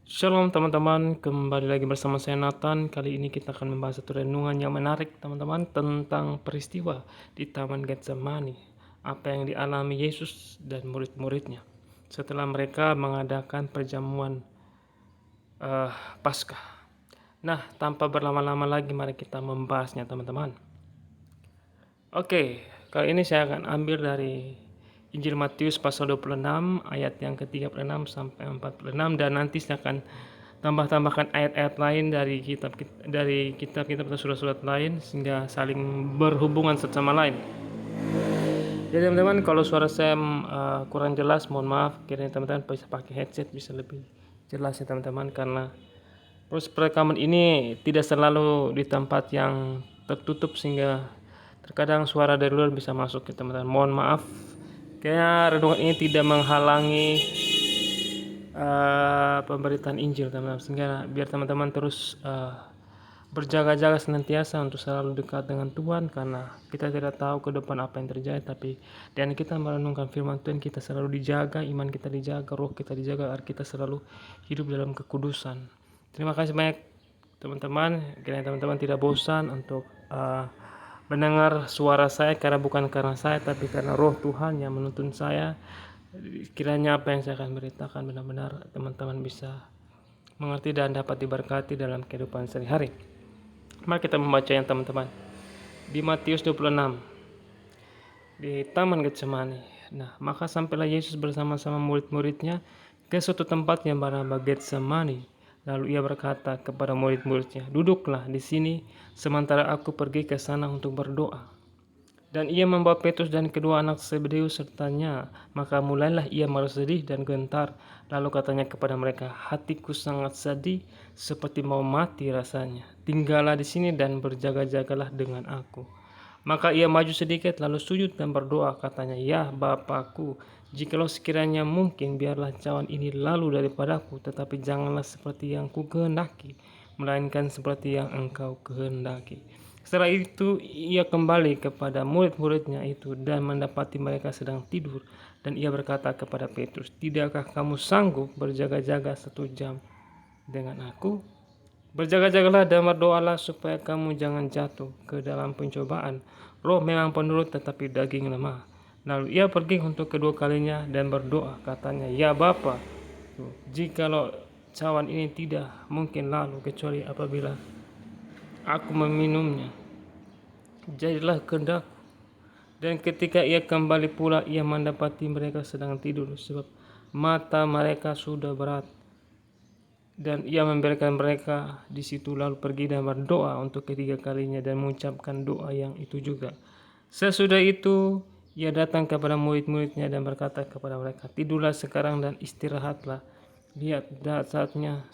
Shalom teman-teman, kembali lagi bersama saya Nathan. Kali ini kita akan membahas satu renungan yang menarik teman-teman tentang peristiwa di Taman Getsemani. Apa yang dialami Yesus dan murid-muridnya setelah mereka mengadakan perjamuan uh, Paskah. Nah, tanpa berlama-lama lagi mari kita membahasnya teman-teman. Oke, kali ini saya akan ambil dari Injil Matius pasal 26 ayat yang ke-36 sampai 46 dan nanti saya akan tambahkan ayat-ayat lain dari kitab-kitab atau surat-surat lain sehingga saling berhubungan satu sama lain. Jadi teman-teman, kalau suara saya kurang jelas mohon maaf, kiranya teman-teman bisa pakai headset bisa lebih jelas ya teman-teman, karena proses perekaman ini tidak selalu di tempat yang tertutup sehingga terkadang suara dari luar bisa masuk ya teman-teman. Mohon maaf, kayaknya renungan ini tidak menghalangi pemberitaan Injil teman-teman, sehingga biar teman-teman terus berjaga-jaga senantiasa untuk selalu dekat dengan Tuhan, karena kita tidak tahu ke depan apa yang terjadi, tapi dan kita merenungkan firman Tuhan, kita selalu dijaga, iman kita dijaga, roh kita dijaga, agar kita selalu hidup dalam kekudusan. Terima kasih banyak teman-teman, kiranya teman-teman tidak bosan untuk mendengar suara saya, karena bukan karena saya tapi karena roh Tuhan yang menuntun saya. Kiranya apa yang saya akan beritakan benar-benar teman-teman bisa mengerti dan dapat diberkati dalam kehidupan sehari-hari. Mari kita membacanya teman-teman. Di Matius 26, di Taman Getsemani. Nah, maka sampailah Yesus bersama-sama murid-muridnya ke suatu tempat yang bernama Getsemani. Lalu ia berkata kepada murid-muridnya, "Duduklah di sini sementara aku pergi ke sana untuk berdoa." Dan ia membawa Petrus dan kedua anak Zebedeus sertanya. Maka mulailah ia merasa sedih dan gentar. Lalu katanya kepada mereka, "Hatiku sangat sedih, seperti mau mati rasanya. Tinggallah di sini dan berjaga-jagalah dengan aku." Maka ia maju sedikit, lalu sujud dan berdoa. Katanya, "Ya Bapakku, jikalau sekiranya mungkin, biarlah cawan ini lalu daripadaku. Tetapi janganlah seperti yang ku kehendaki, melainkan seperti yang Engkau kehendaki." Setelah itu ia kembali kepada murid-muridnya itu dan mendapati mereka sedang tidur. Dan ia berkata kepada Petrus, "Tidakkah kamu sanggup berjaga-jaga 1 jam dengan aku? Berjaga-jagalah dan berdoalah supaya kamu jangan jatuh ke dalam pencobaan. Roh memang penurut tetapi daging lemah." Lalu ia pergi untuk kedua kalinya dan berdoa. Katanya, "Ya Bapa, jikalau cawan ini tidak mungkin lalu kecuali apabila aku meminumnya, jadilah kehendakku." Dan ketika ia kembali pula, ia mendapati mereka sedang tidur, sebab mata mereka sudah berat. Dan ia membiarkan mereka di situ, lalu pergi dan berdoa untuk ketiga kalinya dan mengucapkan doa yang itu juga. Sesudah itu ia datang kepada murid-muridnya dan berkata kepada mereka, "Tidurlah sekarang dan istirahatlah. Lihat,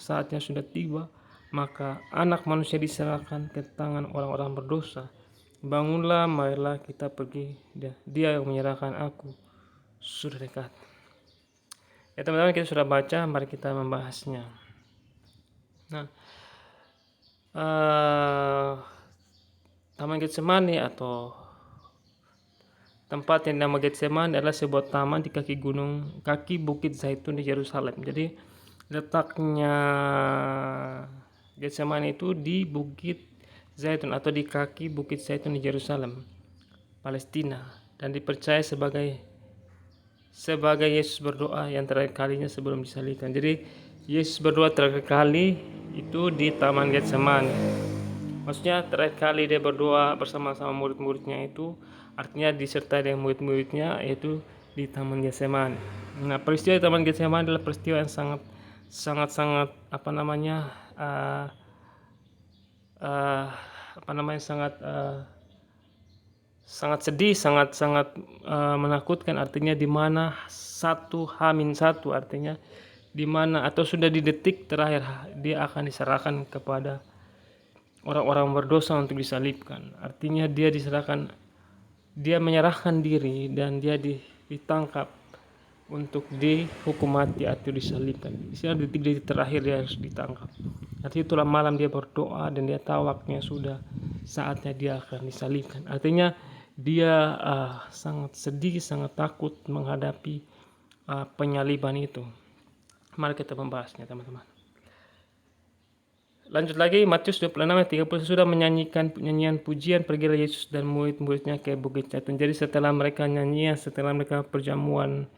saatnya sudah tiba, maka Anak Manusia diserahkan ke tangan orang-orang berdosa. Bangunlah, marilah kita pergi. Dia yang menyerahkan aku sudah dekat." Ya teman-teman, kita sudah baca, mari kita membahasnya. Nah, Taman Getsemani atau tempat yang nama Getsemani adalah sebuah taman di kaki Bukit Zaitun di Yerusalem. Jadi letaknya Getsemani itu di Bukit Zaitun atau di kaki Bukit Zaitun di Yerusalem, Palestina, dan dipercaya sebagai Yesus berdoa yang terakhir kalinya sebelum disalibkan. Jadi Yesus berdoa terakhir kali itu di Taman Getsemani. Maksudnya terakhir kali dia berdoa bersama-sama murid-muridnya itu artinya disertai dengan murid-muridnya, yaitu di Taman Getsemani. Nah, peristiwa di Taman Getsemani adalah peristiwa yang sangat sangat sedih, sangat menakutkan. Artinya di mana 1 artinya di mana atau sudah di detik terakhir dia akan diserahkan kepada orang-orang berdosa untuk disalibkan. Artinya dia menyerahkan diri dan dia ditangkap untuk dihukum mati atau disalibkan. Istilah detik-detik terakhir dia harus ditangkap. Artinya itulah malam dia berdoa dan dia tahu waktunya sudah, saatnya dia akan disalibkan. Artinya dia sangat sedih, sangat takut menghadapi penyaliban itu. Mari kita membahasnya teman-teman. Lanjut lagi, Matius 26 ayat 30, sudah menyanyikan nyanyian pujian, pergilah Yesus dan murid-muridnya ke Bukit Zaitun. Jadi setelah mereka nyanyian, setelah mereka perjamuan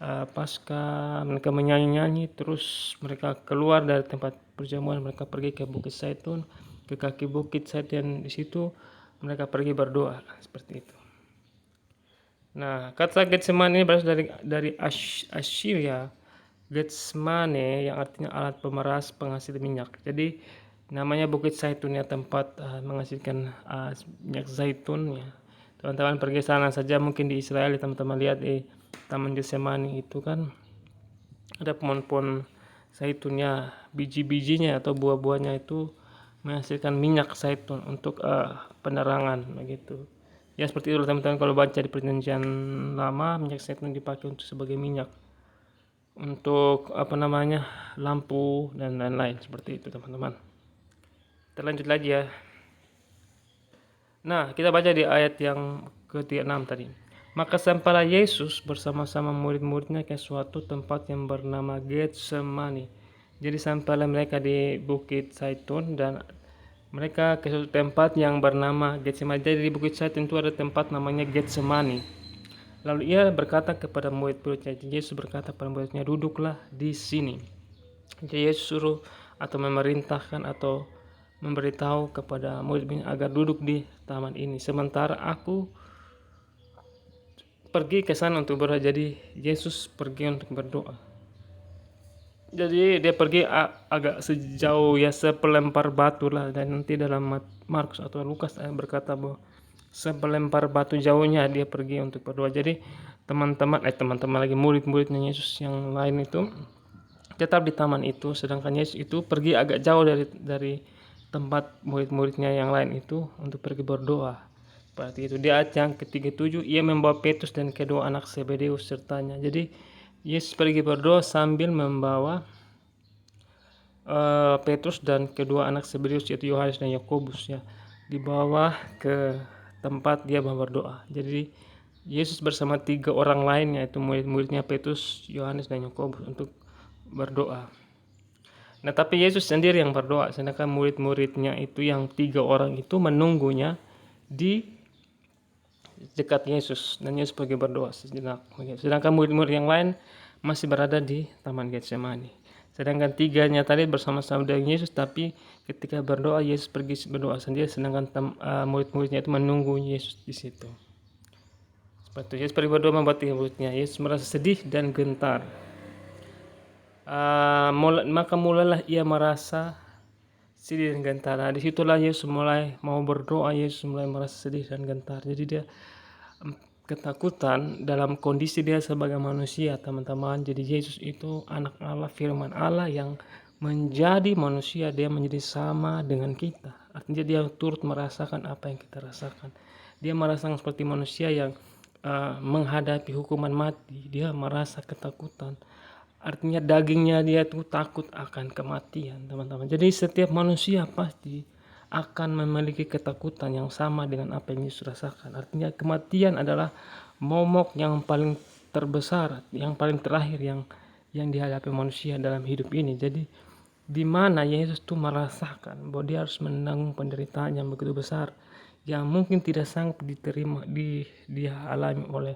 Paskah, mereka menyanyi-nyanyi, terus mereka keluar dari tempat perjamuan, mereka pergi ke Bukit Zaitun, ke kaki Bukit Zaitun. Di situ mereka pergi berdoa, seperti itu. Nah, kata Getsemani ini berasal dari Assyria. Getsemane yang artinya alat pemeras penghasil minyak. Jadi namanya Bukit Zaitun ya, tempat menghasilkan minyak zaitun ya. Teman-teman pergi sana saja, mungkin di Israel teman-teman lihat di Taman Getsemani itu kan ada pohon-pohon zaitunnya, biji-bijinya atau buah-buahnya itu menghasilkan minyak zaitun untuk penerangan begitu. Ya seperti itu teman-teman, kalau baca di perjanjian lama minyak zaitun dipakai untuk sebagai minyak untuk lampu dan lain-lain, seperti itu teman-teman. Kita lanjut lagi ya. Nah, kita baca di ayat yang ke-6 tadi. Maka sampailah Yesus bersama-sama murid-muridnya ke suatu tempat yang bernama Getsemani. Jadi sampailah mereka di Bukit Zaitun dan mereka ke suatu tempat yang bernama Getsemani. Jadi di Bukit Zaitun itu ada tempat namanya Getsemani. Lalu ia berkata kepada murid-muridnya, Yesus berkata kepada muridnya, duduklah di sini. Jadi Yesus suruh atau memerintahkan atau memberitahu kepada murid-muridnya agar duduk di taman ini, sementara aku pergi ke sana untuk berdoa. Jadi Yesus pergi untuk berdoa. Jadi dia pergi agak sejauh ya, sepelempar batu lah, dan nanti dalam Markus atau Lukas berkata bahwa sepelempar batu jauhnya dia pergi untuk berdoa. Jadi teman-teman lagi murid-muridnya Yesus yang lain itu tetap di taman itu, sedangkan Yesus itu pergi agak jauh dari tempat murid-muridnya yang lain itu untuk pergi berdoa. Seperti itu. Di ayat yang ke-37, ia membawa Petrus dan kedua anak Zebedeus sertanya. Jadi Yesus pergi berdoa sambil membawa Petrus dan kedua anak Zebedeus, yaitu Yohanes dan Yakobus ya, dibawa ke tempat dia berdoa. Jadi Yesus bersama 3 orang lain, yaitu murid-muridnya Petrus, Yohanes dan Yakobus, untuk berdoa. Nah, tapi Yesus sendiri yang berdoa, sedangkan murid-muridnya itu yang 3 orang itu menunggunya di dekat Yesus, dan Yesus pergi berdoa sejenak. Sedangkan murid-murid yang lain masih berada di Taman Getsemani. Sedangkan 3-nya tadi bersama-sama dengan Yesus, tapi ketika berdoa Yesus pergi berdoa sendiri, sedangkan murid-muridnya itu menunggu Yesus di situ. Seperti itu, Yesus pergi berdoa membuat muridnya. Yesus merasa sedih dan gentar. Maka mulailah ia merasa sedih dan gentar. Nah, disitulah Yesus mulai mau berdoa. Yesus mulai merasa sedih dan gentar. Jadi dia ketakutan dalam kondisi dia sebagai manusia, teman-teman. Jadi Yesus itu anak Allah, firman Allah yang menjadi manusia. Dia menjadi sama dengan kita. Artinya dia turut merasakan apa yang kita rasakan. Dia merasakan seperti manusia yang menghadapi hukuman mati. Dia merasa ketakutan. Artinya dagingnya dia itu takut akan kematian, teman-teman. Jadi setiap manusia pasti akan memiliki ketakutan yang sama dengan apa yang Yesus rasakan. Artinya kematian adalah momok yang paling terbesar, yang paling terakhir yang dihadapi manusia dalam hidup ini. Jadi di mana Yesus itu merasakan bahwa dia harus menanggung penderitaan yang begitu besar, yang mungkin tidak sanggup diterima dia alami oleh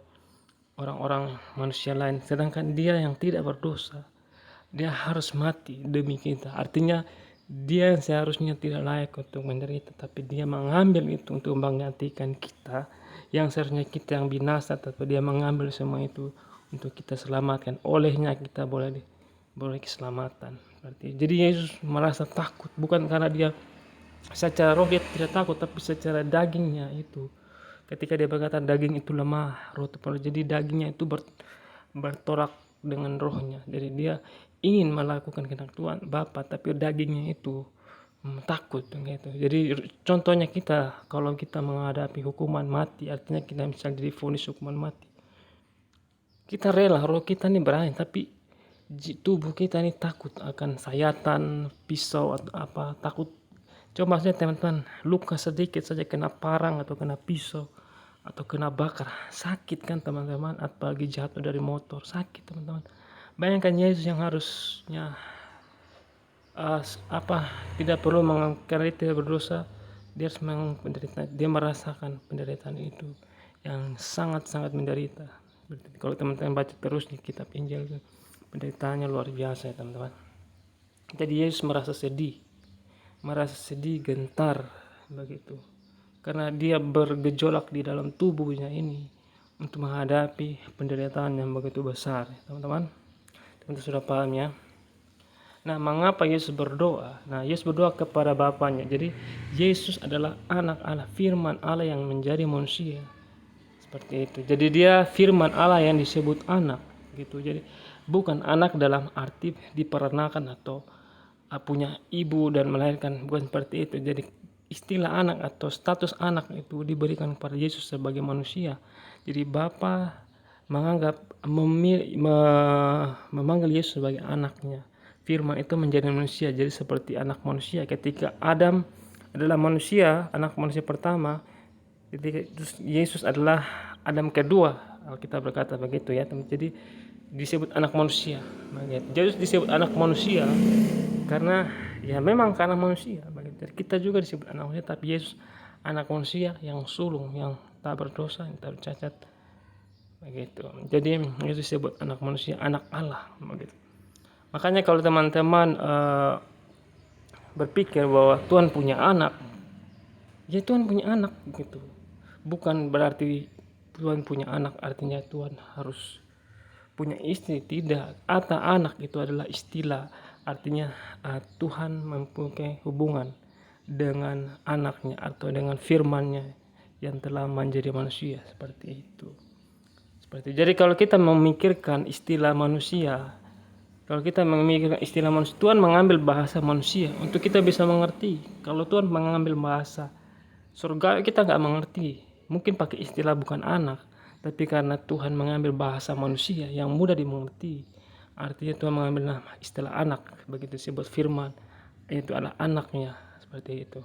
orang-orang manusia lain, sedangkan dia yang tidak berdosa, dia harus mati demi kita. Artinya dia yang seharusnya tidak layak untuk menderita, tapi dia mengambil itu untuk menggantikan kita yang seharusnya kita yang binasa, tapi dia mengambil semua itu untuk kita selamatkan. Olehnya kita boleh keselamatan. Jadi Yesus merasa takut, bukan karena dia secara roh dia tidak takut, tapi secara dagingnya itu. Ketika dia berkata daging itu lemah, roh itu perlu. Jadi dagingnya itu bertolak dengan rohnya. Jadi dia ingin melakukan kehendak Tuhan Bapa, tapi dagingnya itu takut gitu. Jadi contohnya kita, kalau kita menghadapi hukuman mati, artinya kita misalnya divonis hukuman mati, kita rela, roh kita ini berani, tapi tubuh kita ini takut akan sayatan, pisau atau apa, takut. Coba saja teman-teman, luka sedikit saja kena parang atau kena pisau atau kena bakar, sakit kan teman-teman. Apalagi jatuh dari motor, sakit teman-teman. Bayangkan Yesus yang harusnya tidak perlu karena dia tidak berdosa, dia harus menderita, dia merasakan penderitaan itu yang sangat-sangat menderita. Kalau teman-teman baca terus di kitab Injil, penderitaannya luar biasa ya teman-teman. Jadi Yesus merasa sedih, gentar begitu, karena dia bergejolak di dalam tubuhnya ini untuk menghadapi penderitaan yang begitu besar, teman-teman. Teman-teman sudah paham ya. Nah, mengapa Yesus berdoa? Nah, Yesus berdoa kepada Bapaknya. Jadi, Yesus adalah anak Allah, firman Allah yang menjadi manusia. Seperti itu. Jadi dia firman Allah yang disebut anak gitu. Jadi bukan anak dalam arti diperanakkan atau punya ibu dan melahirkan, bukan seperti itu. Jadi istilah anak atau status anak itu diberikan kepada Yesus sebagai manusia. Jadi Bapa menganggap memanggil Yesus sebagai anaknya. Firman itu menjadi manusia, jadi seperti anak manusia. Ketika Adam adalah manusia, anak manusia pertama, terus Yesus adalah Adam kedua, Alkitab berkata begitu ya. Jadi disebut anak manusia. Yesus disebut anak manusia karena ya memang karena manusia. Jadi kita juga disebut anak manusia, tapi Yesus anak manusia yang sulung, yang tak berdosa, yang tak bercacat. Begitu. Jadi Yesus disebut anak manusia, anak Allah begitu. Makanya kalau teman-teman berpikir bahwa Tuhan punya anak, ya Tuhan punya anak gitu. Bukan berarti Tuhan punya anak artinya Tuhan harus punya istri, tidak. Atau anak itu adalah istilah, artinya Tuhan mempunyai hubungan dengan anaknya atau dengan firman-Nya yang telah menjadi manusia, seperti itu. Jadi kalau kita memikirkan istilah manusia, Tuhan mengambil bahasa manusia untuk kita bisa mengerti. Kalau Tuhan mengambil bahasa surga, kita nggak mengerti. Mungkin pakai istilah bukan anak, tapi karena Tuhan mengambil bahasa manusia yang mudah dimengerti, artinya Tuhan mengambil nama istilah anak, begitu disebut firman, itu adalah anaknya, seperti itu.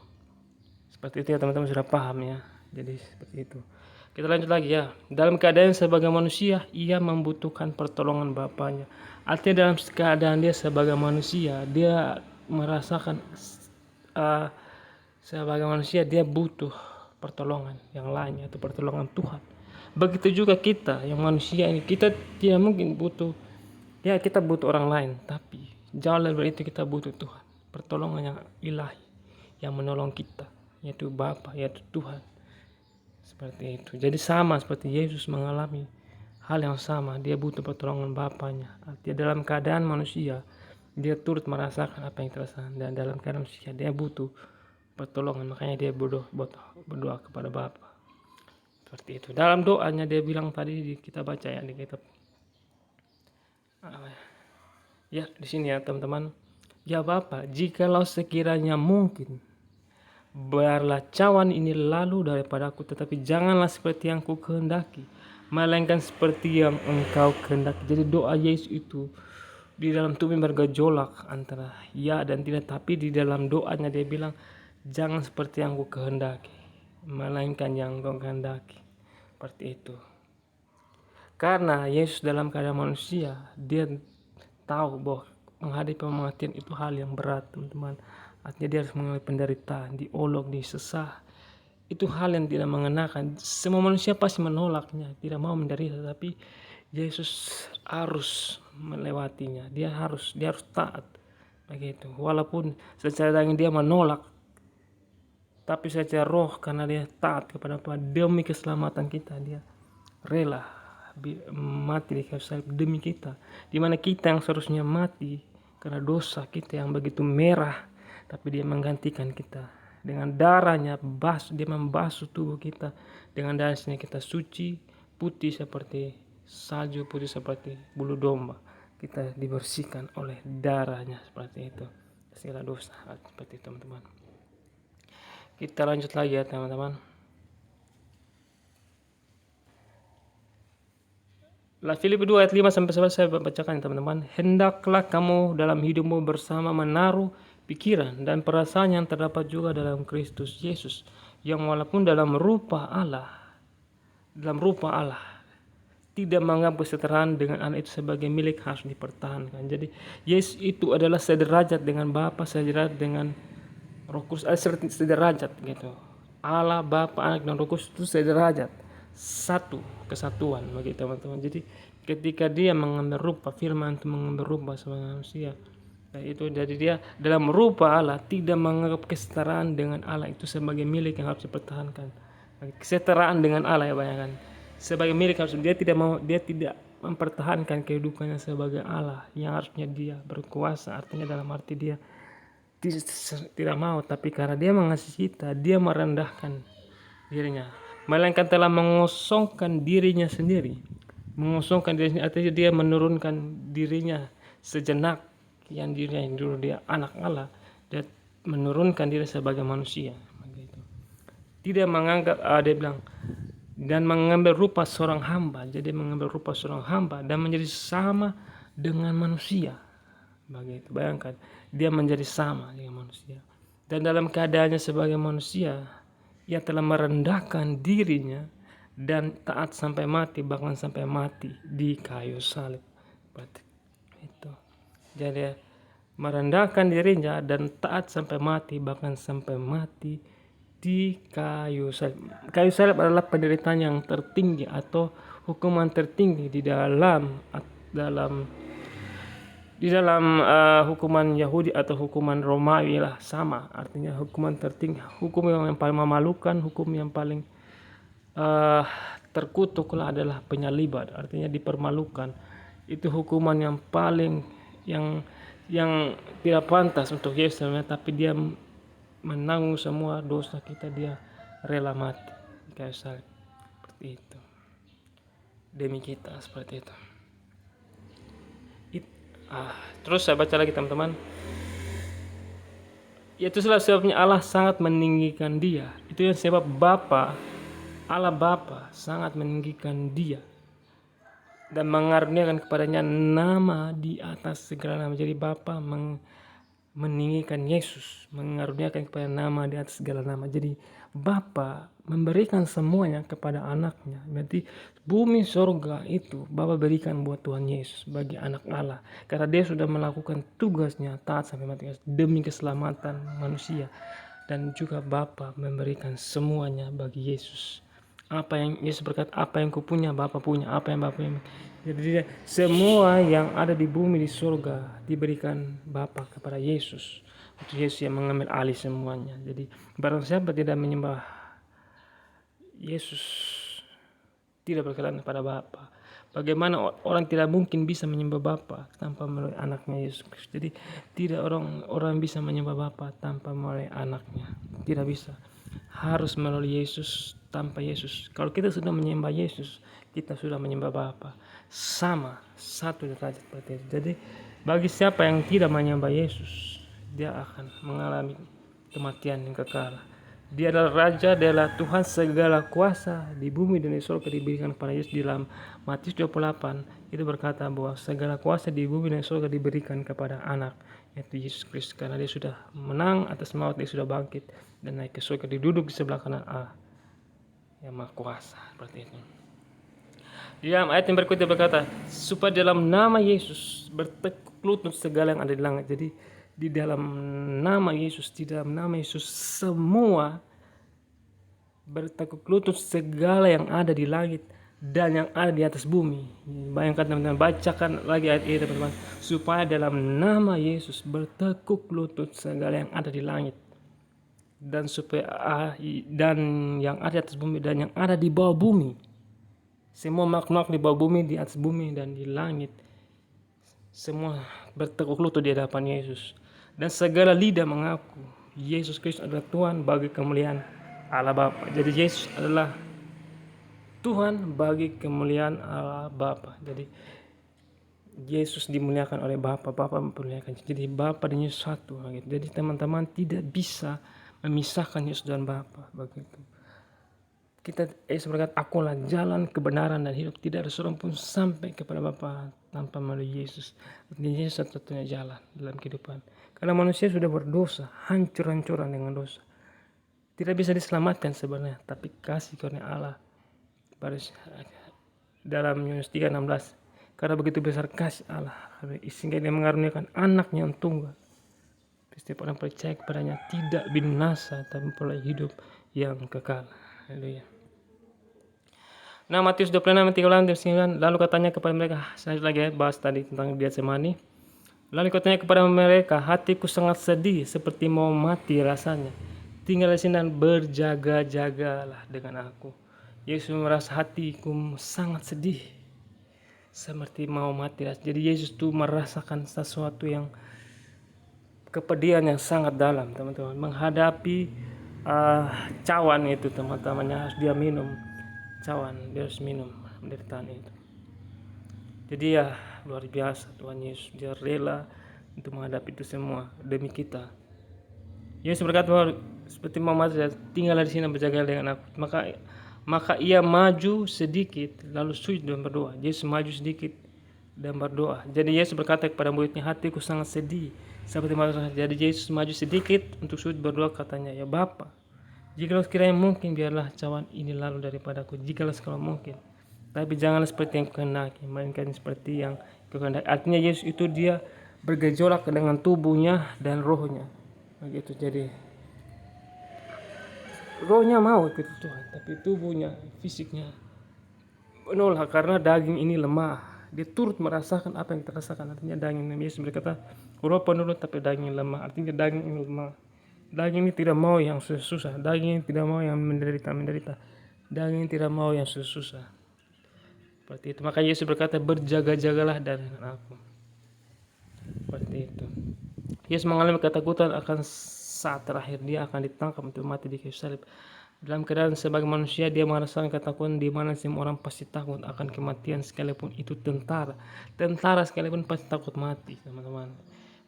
Seperti itu ya teman-teman, sudah paham ya. Jadi seperti itu. Kita lanjut lagi ya. Dalam keadaan sebagai manusia, ia membutuhkan pertolongan Bapaknya. Artinya dalam keadaan dia sebagai manusia, dia merasakan sebagai manusia dia butuh pertolongan yang lain, yaitu pertolongan Tuhan. Begitu juga kita yang manusia ini, kita tidak mungkin butuh, ya kita butuh orang lain, tapi jauh lebih itu kita butuh Tuhan, pertolongan yang ilahi yang menolong kita, yaitu Bapa, yaitu Tuhan. Seperti itu. Jadi sama seperti Yesus mengalami hal yang sama, dia butuh pertolongan Bapaknya. Artinya dalam keadaan manusia dia turut merasakan apa yang terasakan, dan dalam keadaan manusia dia butuh pertolongan, makanya dia berdoa kepada Bapa. Seperti itu. Dalam doanya dia bilang tadi kita baca ya di kitab. Ya di sini ya teman-teman. Ya Bapa, jikalau sekiranya mungkin, biarlah cawan ini lalu daripadaku, tetapi janganlah seperti yang ku kehendaki, melainkan seperti yang Engkau kehendaki. Jadi doa Yesus itu di dalam tubuh bergejolak antara ya dan tidak, tapi di dalam doanya dia bilang jangan seperti yang ku kehendaki, melainkan yang Engkau kehendaki. Seperti itu. Karena Yesus dalam keadaan manusia, dia tahu bahwa menghadapi kematian itu hal yang berat, teman-teman. Artinya dia harus mengalami penderitaan, diolok, disesah. Itu hal yang tidak mengenakan. Semua manusia pasti menolaknya, tidak mau menderita, tapi Yesus harus melewatinya. Dia harus taat. Begitu. Walaupun secara daging dia menolak, tapi secara roh karena dia taat kepada Tuhan demi keselamatan kita, dia rela mati di kayu salib demi kita, dimana kita yang seharusnya mati karena dosa kita yang begitu merah, tapi dia menggantikan kita dengan darahnya. Dia membasuh tubuh kita dengan darahnya, kita suci, putih seperti salju, putih seperti bulu domba. Kita dibersihkan oleh darahnya, seperti itu, segala dosa. Seperti itu teman-teman. Kita lanjut lagi ya teman-teman. Filipi 2 ayat 5 sampai 11 saya bacakan teman-teman. Hendaklah kamu dalam hidupmu bersama menaruh pikiran dan perasaan yang terdapat juga dalam Kristus Yesus, yang walaupun dalam rupa Allah, tidak menganggap kesetaraan dengan anak itu sebagai milik harus dipertahankan. Jadi Yesus itu adalah sederajat dengan Bapa, sederajat dengan Roh Kudus, sederajat gitu. Allah, Bapa, Anak dan Roh Kudus itu sederajat, satu kesatuan bagi teman-teman. Jadi ketika dia mengambil rupa firman itu mengambil rupa sebagai manusia, dan itu jadi dia dalam rupa Allah tidak menganggap kesetaraan dengan Allah itu sebagai milik yang harus dipertahankan. Kesetaraan dengan Allah, ya bayangkan, sebagai milik harus dia tidak mempertahankan kehidupannya sebagai Allah yang harusnya dia berkuasa. Artinya dalam arti dia tidak mau, tapi karena dia mengasihi kita, dia merendahkan dirinya, melainkan telah mengosongkan dirinya sendiri. Mengosongkan dirinya artinya dia menurunkan dirinya sejenak, yang dirinya yang dulu dia anak Allah, dia menurunkan diri sebagai manusia. Tidak menganggap, dia bilang, dan mengambil rupa seorang hamba. Jadi mengambil rupa seorang hamba dan menjadi sama dengan manusia. Begitu, bayangkan, dia menjadi sama dengan manusia. Dan dalam keadaannya sebagai manusia, ia telah merendahkan dirinya dan taat sampai mati, bahkan sampai mati di kayu salib. Itu. Jadi merendahkan dirinya dan taat sampai mati, bahkan sampai mati di kayu salib. Kayu salib adalah penderitaan yang tertinggi atau hukuman tertinggi di dalam hukuman Yahudi atau hukuman Romawi lah, sama artinya hukuman tertinggi, hukum yang paling memalukan, hukum yang paling terkutuk lah adalah penyaliban, artinya dipermalukan. Itu hukuman yang paling yang tidak pantas untuk Yesus, tapi dia menanggung semua dosa kita, dia rela mati di kayu salib seperti itu demi kita, seperti itu. Terus saya baca lagi teman-teman. Itulah sebabnya Allah sangat meninggikan dia. Itu yang sebab Allah Bapa sangat meninggikan dia dan mengaruniakan kepadanya nama di atas segala nama. Jadi Bapa meninggikan Yesus, mengaruniakan kepada nama di atas segala nama. Jadi Bapa memberikan semuanya kepada anaknya. Berarti bumi sorga itu Bapa berikan buat Tuhan Yesus bagi anak Allah, karena dia sudah melakukan tugasnya taat sampai mati demi keselamatan manusia. Dan juga Bapa memberikan semuanya bagi Yesus. Apa yang Yesus berkata, apa yang kupunya Bapa punya, apa yang Bapa punya. Jadi semua yang ada di bumi di surga diberikan Bapa kepada Yesus. Itu Yesus yang mengambil alih semuanya. Jadi barang siapa tidak menyembah Yesus tidak berkenan kepada Bapa. Bagaimana orang tidak mungkin bisa menyembah Bapa tanpa melalui anaknya Yesus Kristus. Jadi tidak orang bisa menyembah Bapa tanpa melalui anaknya. Tidak bisa. Harus melalui Yesus. Tanpa Yesus, kalau kita sudah menyembah Yesus, kita sudah menyembah Bapa. Sama, satu derajat seperti itu. Jadi bagi siapa yang tidak menyembah Yesus, dia akan mengalami kematian yang kekal. Dia adalah Raja, dia adalah Tuhan segala kuasa di bumi dan di surga diberikan kepada Yesus. Di dalam Matius 28 itu berkata bahwa segala kuasa di bumi dan di surga diberikan kepada anak, yaitu Yesus Kristus. Karena dia sudah menang atas maut, dia sudah bangkit dan naik ke surga, diduduk di sebelah kanan Allah yang Maha Kuasa, seperti itu. Di dalam ayat yang berikutnya berkata, supaya dalam nama Yesus bertekuk lutut segala yang ada di langit. Jadi di dalam nama Yesus, semua bertekuk lutut, segala yang ada di langit dan yang ada di atas bumi. Bayangkan teman-teman, bacakan lagi ayat ini teman-teman. Supaya dalam nama Yesus bertekuk lutut segala yang ada di langit dan yang ada di atas bumi dan yang ada di bawah bumi. Semua makhluk di bawah bumi, di atas bumi dan di langit, semua bertekuk lutut di hadapan Yesus. Dan segala lidah mengaku Yesus Kristus adalah Tuhan bagi kemuliaan Allah Bapa. Jadi Yesus adalah Tuhan bagi kemuliaan Allah Bapa. Jadi Yesus dimuliakan oleh Bapa, Bapa mempermuliakan. Jadi Bapa dan Yesus satu. Jadi teman-teman tidak bisa memisahkan Yesus dan Bapa. Begitu. Yesus berkata, akulah jalan, kebenaran dan hidup. Tidak ada seorang pun sampai kepada Bapa tanpa melalui Yesus. Artinya Yesus satu-satunya jalan dalam kehidupan. Karena manusia sudah berdosa, hancur-hancuran dengan dosa. Tidak bisa diselamatkan sebenarnya, tapi kasih karunia Allah dalam Yohanes 3:16. Karena begitu besar kasih Allah sehingga dia mengaruniakan anaknya yang tunggal. Setiap orang percaya kepadanya tidak binasa tapi memperoleh hidup yang kekal. Haleluya. Nah, Matius 26:36-39, lalu katanya kepada mereka, saya lagi bahas tadi tentang Getsemani. Lalu katanya kepada mereka, hatiku sangat sedih seperti mau mati rasanya. Tinggal di sini dan berjaga-jagalah dengan aku. Yesus merasa hatiku sangat sedih seperti mau mati. Jadi Yesus tuh merasakan sesuatu yang kepedihan yang sangat dalam, teman-teman, menghadapi cawan itu, teman-temannya harus dia minum cawan, dia harus minum penderitaan itu. Jadi ya luar biasa Tuhan Yesus, dia rela untuk menghadapi itu semua demi kita. Yesus berkata bahwa seperti mau mati, tinggallah di sini berjaga dengan aku. Maka ia maju sedikit lalu sujud dan berdoa. Yesus maju sedikit dan berdoa. Jadi Yesus berkata kepada muridnya, hatiku sangat sedih seperti mau mati. Jadi Yesus maju sedikit untuk sujud berdoa, katanya, ya Bapa, jikalau sekiranya mungkin biarlah cawan ini lalu daripadaku, jikalau sekali mungkin. Tapi janganlah seperti yang kukehendaki, melainkan seperti yang kukehendaki. Artinya Yesus itu dia bergejolak dengan tubuhnya dan rohnya. Begitu, jadi rohnya mau ikut Tuhan, tapi tubuhnya, fisiknya menolak karena daging ini lemah. Dia turut merasakan apa yang terasakan. Artinya daging ini, Yesus berkata, roh penurut tapi daging lemah. Artinya daging ini lemah. Daging ini tidak mau yang susah. Daging ini tidak mau yang menderita. Daging ini tidak mau yang susah. Seperti itu. Maka Yesus berkata, berjaga-jagalah dengan aku. Seperti itu. Yesus mengalami ketakutan akan saat terakhir dia akan ditangkap untuk mati di kayu salib. Dalam keadaan sebagai manusia, dia merasakan ketakutan di mana semua orang pasti takut akan kematian, sekalipun itu tentara. Tentara sekalipun pasti takut mati, teman-teman.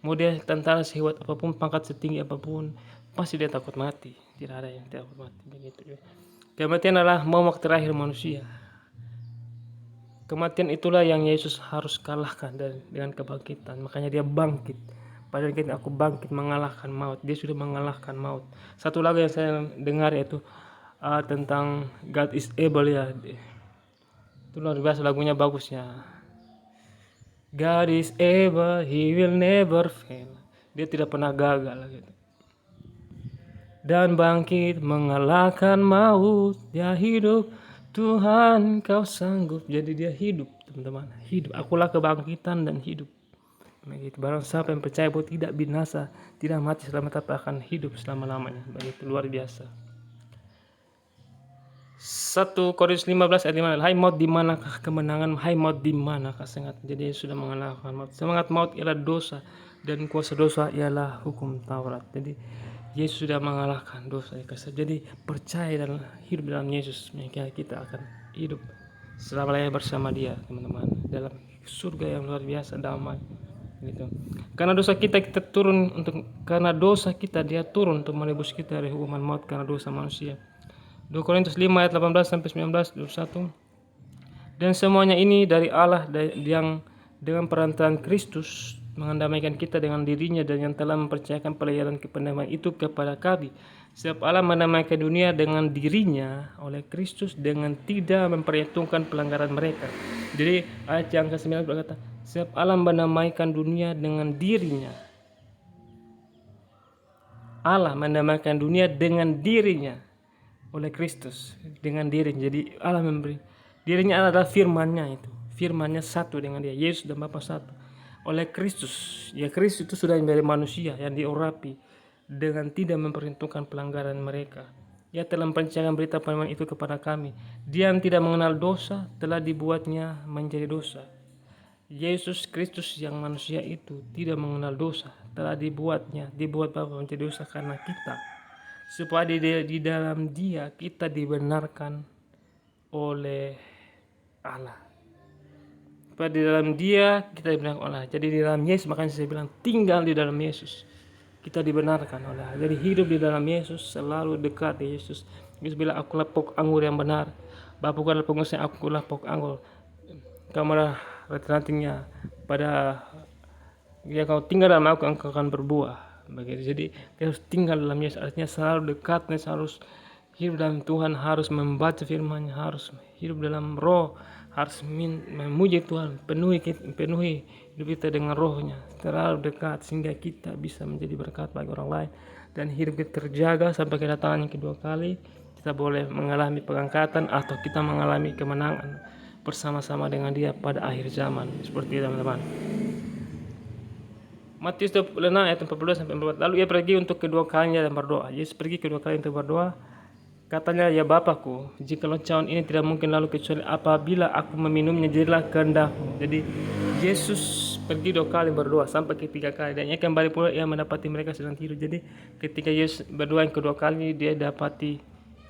Mau dia tentara sehebat apapun, pangkat setinggi apapun, pasti dia takut mati. Tidak ada yang takut mati. Begitu. Kematian adalah momok terakhir manusia. Kematian itulah yang Yesus harus kalahkan dengan kebangkitan. Makanya dia bangkit. Pada hari aku bangkit mengalahkan maut. Dia sudah mengalahkan maut. Satu lagu yang saya dengar yaitu tentang God is able, ya. Itu luar biasa, lagunya bagus ya. God is able, He will never fail. Dia tidak pernah gagal gitu. Dan bangkit mengalahkan maut. Dia hidup, Tuhan kau sanggup. Jadi dia hidup, teman-teman. Hidup. Akulah kebangkitan dan hidup. Begitu. Barang siapa yang percaya bahwa tidak binasa, tidak mati selama, tapi akan hidup selama-lamanya. Begitu, luar biasa. 1 Korintus 15 ayat 5. Hai maut, di manakah kemenangan? Hai maut, di manakah sengat? Jadi sudah mengalahkan maut. Semangat maut ialah dosa, dan kuasa dosa ialah hukum Taurat. Jadi Yesus sudah mengalahkan dosa. Jadi percaya dan hidup dalam Yesus, maka kita akan hidup selama-lamanya bersama Dia, teman-teman, dalam surga yang luar biasa, damai. Gitu. Karena dosa kita turun dia turun untuk menebus kita dari hukuman maut karena dosa manusia. 2 Korintus 5 ayat 18 sampai 19, 21. Dan semuanya ini dari Allah yang dengan perantaraan Kristus mendamaikan kita dengan dirinya, dan yang telah mempercayakan pelayanan kependamaian itu kepada kami. Sebab Allah mendamaikan dunia dengan dirinya oleh Kristus dengan tidak memperhitungkan pelanggaran mereka. Jadi ayat yang ke-9 berkata, sebab Allah mendamaikan dunia dengan dirinya. Allah mendamaikan dunia dengan dirinya oleh Kristus, dengan dirinya. Jadi Allah memberi dirinya adalah firman-Nya itu. Firman-Nya satu dengan Dia. Yesus dan Bapa satu. Oleh Kristus. Ya, Kristus itu sudah menjadi manusia yang diurapi dengan tidak memperhitungkan pelanggaran mereka. Ia telah mempercayakan berita firman itu kepada kami. Dia yang tidak mengenal dosa telah dibuatnya menjadi dosa. Yesus Kristus yang manusia itu tidak mengenal dosa, telah dibuat Bapa menjadi dosa karena kita, supaya di dalam Dia kita dibenarkan oleh Allah. Supaya di dalam Dia kita dibenarkan oleh Allah. Jadi di dalam Yesus, makanya saya bilang tinggal di dalam Yesus, kita dibenarkan oleh Allah. Jadi hidup di dalam Yesus, selalu dekat di Yesus. Yesus bilang, akulah pokok anggur yang benar, Bapakku adalah pengurusnya, akulah pokok anggur. Kamu nantinya pada kau tinggal dalam aku, engkau akan berbuah. Begitu. Jadi kita harus tinggal dalam Yesus, artinya selalu dekat, harus hidup dalam Tuhan, harus membaca firman-Nya, harus hidup dalam roh, harus memuji Tuhan, penuhi hidup kita dengan rohnya terlalu dekat sehingga kita bisa menjadi berkat bagi orang lain dan hidup kita terjaga sampai kedatangan yang kedua kali. Kita boleh mengalami pengangkatan atau kita mengalami kemenangan bersama-sama dengan dia pada akhir zaman. Seperti itu teman-teman. Matius 26 ayat 42 sampai 44. Lalu ia pergi untuk kedua kalinya dan berdoa. Yesus pergi kedua kali untuk berdoa. Katanya, ya Bapakku, jikalau cawan ini tidak mungkin lalu kecuali apabila aku meminumnya, jadilah kehendak-Mu. Jadi Yesus pergi 2 kali berdoa sampai ketiga kali, dan ia kembali pula ia mendapati mereka sedang tidur. Jadi ketika Yesus berdoa yang kedua kali, dia dapati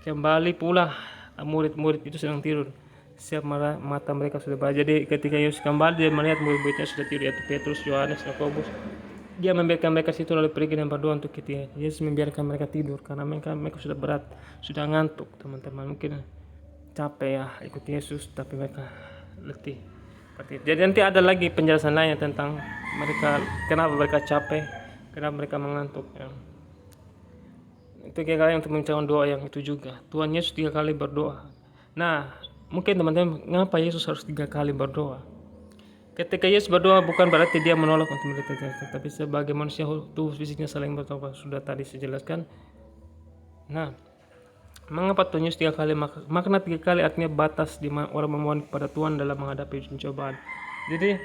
kembali pula murid-murid itu sedang tidur. Siap mata mereka sudah baca. Jadi ketika Yesus kembali, dia melihat murid-muridnya sudah tidur, yaitu Petrus, Yohanes, Yakobus. Dia membiarkan mereka situ lalu pergi dan berdoa untuk kita. Yesus membiarkan mereka tidur karena mereka sudah berat, sudah ngantuk teman-teman. Mungkin capek ya ikut Yesus, tapi mereka letih. Jadi nanti ada lagi penjelasan lainnya tentang mereka, kenapa mereka capek, kenapa mereka mengantuk ya. Itu kira-kira untuk mengucapkan doa yang itu juga. Tuhan Yesus 3 kali berdoa. Nah, mungkin teman-teman, mengapa Yesus harus 3 kali berdoa? Ketika Yesus berdoa bukan berarti dia menolak untuk menderita, tapi sebagai manusia tubuh fisiknya saling bertobat, sudah tadi saya jelaskan. Nah, mengapa Tuhan Yesus 3 kali? Makna 3 kali artinya batas di mana orang memohon kepada Tuhan dalam menghadapi pencobaan. Jadi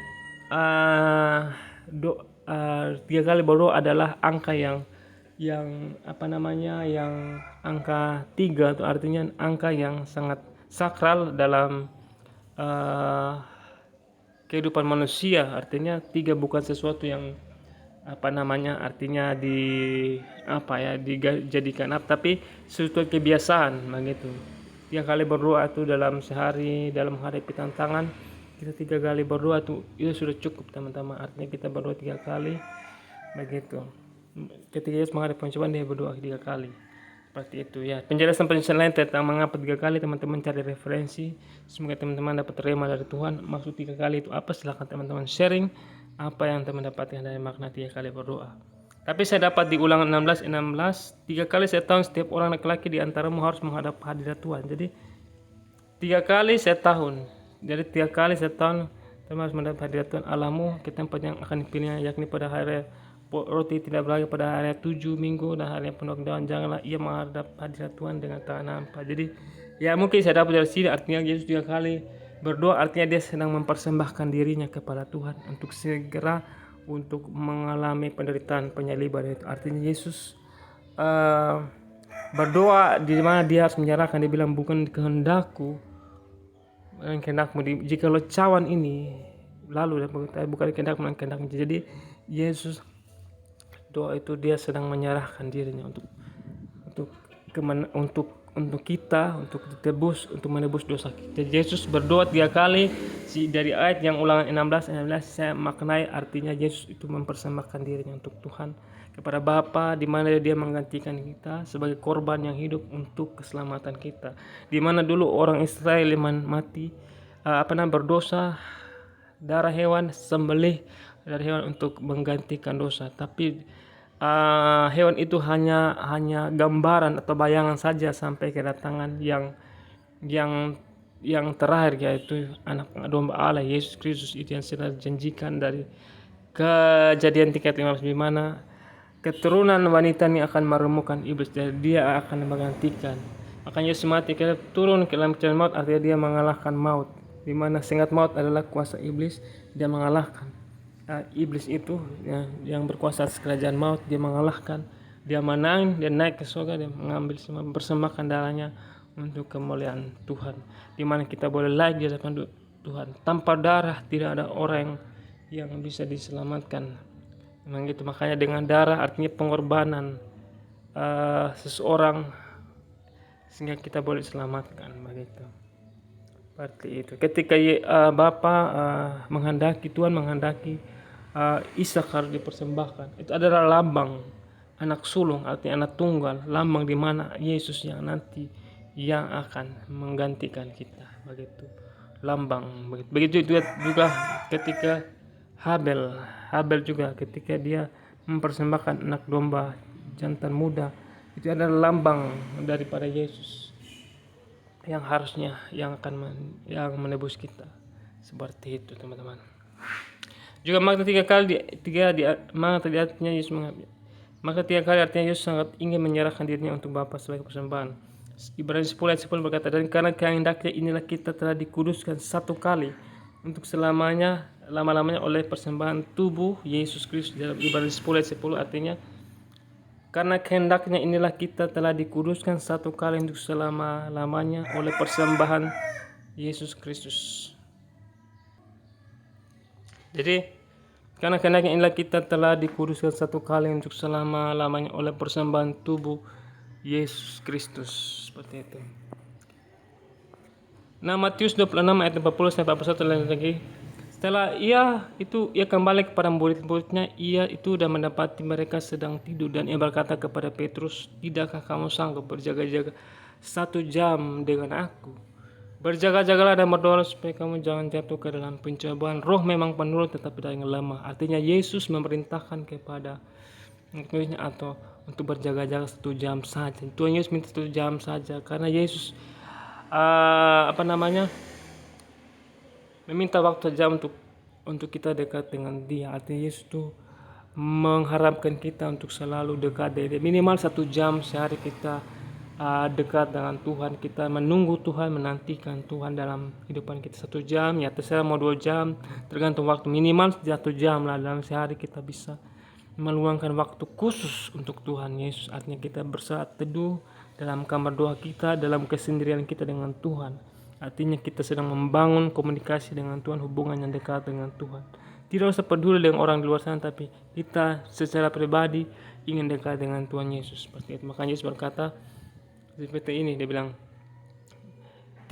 3 kali berdoa adalah angka yang angka 3 itu artinya angka yang sangat sakral dalam kehidupan manusia. Artinya 3 bukan sesuatu yang artinya dijadikan tapi sesuatu kebiasaan begitu. 3 kali berdoa itu dalam sehari, dalam menghadapi tantangan kita 3 kali berdoa itu sudah cukup teman-teman. Artinya kita berdoa 3 kali begitu. Ketika Yesus menghadapi pencobaan dia berdoa 3 kali. Seperti itu ya. Penjelasan lain tentang mengapa 3 kali, teman-teman cari referensi. Semoga teman-teman dapat terima dari Tuhan. Maksud 3 kali itu apa? Silakan teman-teman sharing apa yang teman dapatkan dari makna 3 kali berdoa. Tapi saya dapat di Ulangan 16:16, 3 kali setahun setiap orang laki-laki di antaramu harus menghadap hadirat Tuhan. Jadi 3 kali setahun. Jadi 3 kali setahun teman harus menghadap hadirat Tuhan Allahmu ke tempat yang akan dipilihnya, yakni pada hari roti tidak berlagi pada hari 7 minggu dan hari yang penuh kedawan. Janganlah ia menghadap hadirat Tuhan dengan tangan hampa. Jadi ya mungkin saya dapat dari sini artinya Yesus 3 kali berdoa artinya dia sedang mempersembahkan dirinya kepada Tuhan untuk segera untuk mengalami penderitaan penyaliban itu. Artinya Yesus berdoa di mana dia harus menyerahkan, dia bilang bukan kehendakku dan kehendakmu. Jika lo cawan ini lalu bukan kehendakmu dan kehendakmu. Jadi Yesus doa itu dia sedang menyerahkan dirinya untuk kita, untuk ditebus, untuk menebus dosa kita. Jadi Yesus berdoa 3 kali. Dari ayat yang Ulangan 16 saya maknai artinya Yesus itu mempersembahkan dirinya untuk Tuhan kepada Bapa, di mana dia menggantikan kita sebagai korban yang hidup untuk keselamatan kita. Di mana dulu orang Israel mati berdosa, darah hewan sembelih dari hewan untuk menggantikan dosa, tapi hewan itu hanya gambaran atau bayangan saja sampai kedatangan yang terakhir, yaitu anak domba Allah Yesus Kristus. Itu yang sudah dijanjikan dari Kejadian 3:15, di mana keturunan wanita ini akan meremukkan iblis, dan dia akan menggantikan. Makanya Yesus mati, kita turun ke dalam kerajaan maut, artinya dia mengalahkan maut, di mana sengat maut adalah kuasa iblis. Dia mengalahkan iblis itu yang berkuasa atas kerajaan maut. Dia mengalahkan, dia menang, dia naik ke surga, dia mengambil semua, mempersembahkan darahnya untuk kemuliaan Tuhan, di mana kita boleh lagi di hadapan Tuhan. Tanpa darah tidak ada orang yang bisa diselamatkan. Memang gitu. Makanya dengan darah artinya pengorbanan seseorang sehingga kita boleh diselamatkan begitu. Seperti itu. Ketika Bapa Tuhan menghendaki Ishak harus dipersembahkan, itu adalah lambang anak sulung, artinya anak tunggal, lambang di mana Yesus yang nanti yang akan menggantikan kita begitu, lambang begitu. Juga ketika Habel juga ketika dia mempersembahkan anak domba jantan muda, itu adalah lambang daripada Yesus. yang harusnya yang akan yang menebus kita. Seperti itu teman-teman. Juga maka artinya Yesus maka 3 kali artinya Yesus sangat ingin menyerahkan dirinya untuk Bapa sebagai persembahan. Ibrani 10 ayat 10 berkata, dan karena kehendaknya inilah kita telah dikuduskan satu kali untuk selamanya lama-lamanya oleh persembahan tubuh Yesus Kristus. Dalam Ibrani 10 ayat 10 artinya karena kehendaknya inilah kita telah dikuduskan satu kali untuk selama-lamanya oleh persembahan Yesus Kristus. Jadi karena kehendaknya inilah kita telah dikuduskan satu kali untuk selama-lamanya oleh persembahan tubuh Yesus Kristus. Seperti itu. Nah, Matius 26 ayat 40 sampai 41 lagi. Setelah ia kembali kepada murid-muridnya, ia itu sudah mendapati mereka sedang tidur, dan ia berkata kepada Petrus, tidakkah kamu sanggup berjaga-jaga 1 jam dengan aku? Berjaga-jagalah dan berdoa supaya kamu jangan jatuh ke dalam pencobaan. Roh memang penurut tetapi daging lemah. Artinya Yesus memerintahkan kepada murid-muridnya atau untuk berjaga-jaga 1 jam saja. Tuhan Yesus minta 1 jam saja karena Yesus meminta waktu jam untuk kita dekat dengan Dia. Artinya Yesus itu mengharapkan kita untuk selalu dekat dengan Dia. Minimal 1 jam sehari kita dekat dengan Tuhan. Kita menunggu Tuhan, menantikan Tuhan dalam kehidupan kita 1 jam. Ya terserah mau 2 jam, tergantung waktu. Minimal 1 jam lah dalam sehari kita bisa meluangkan waktu khusus untuk Tuhan Yesus. Artinya kita bersaat teduh dalam kamar doa kita, dalam kesendirian kita dengan Tuhan. Artinya kita sedang membangun komunikasi dengan Tuhan, hubungan yang dekat dengan Tuhan. Tidak usah peduli dengan orang di luar sana, tapi kita secara pribadi ingin dekat dengan Tuhan Yesus. Seperti itu. Makanya Yesus berkata seperti ini, dia bilang,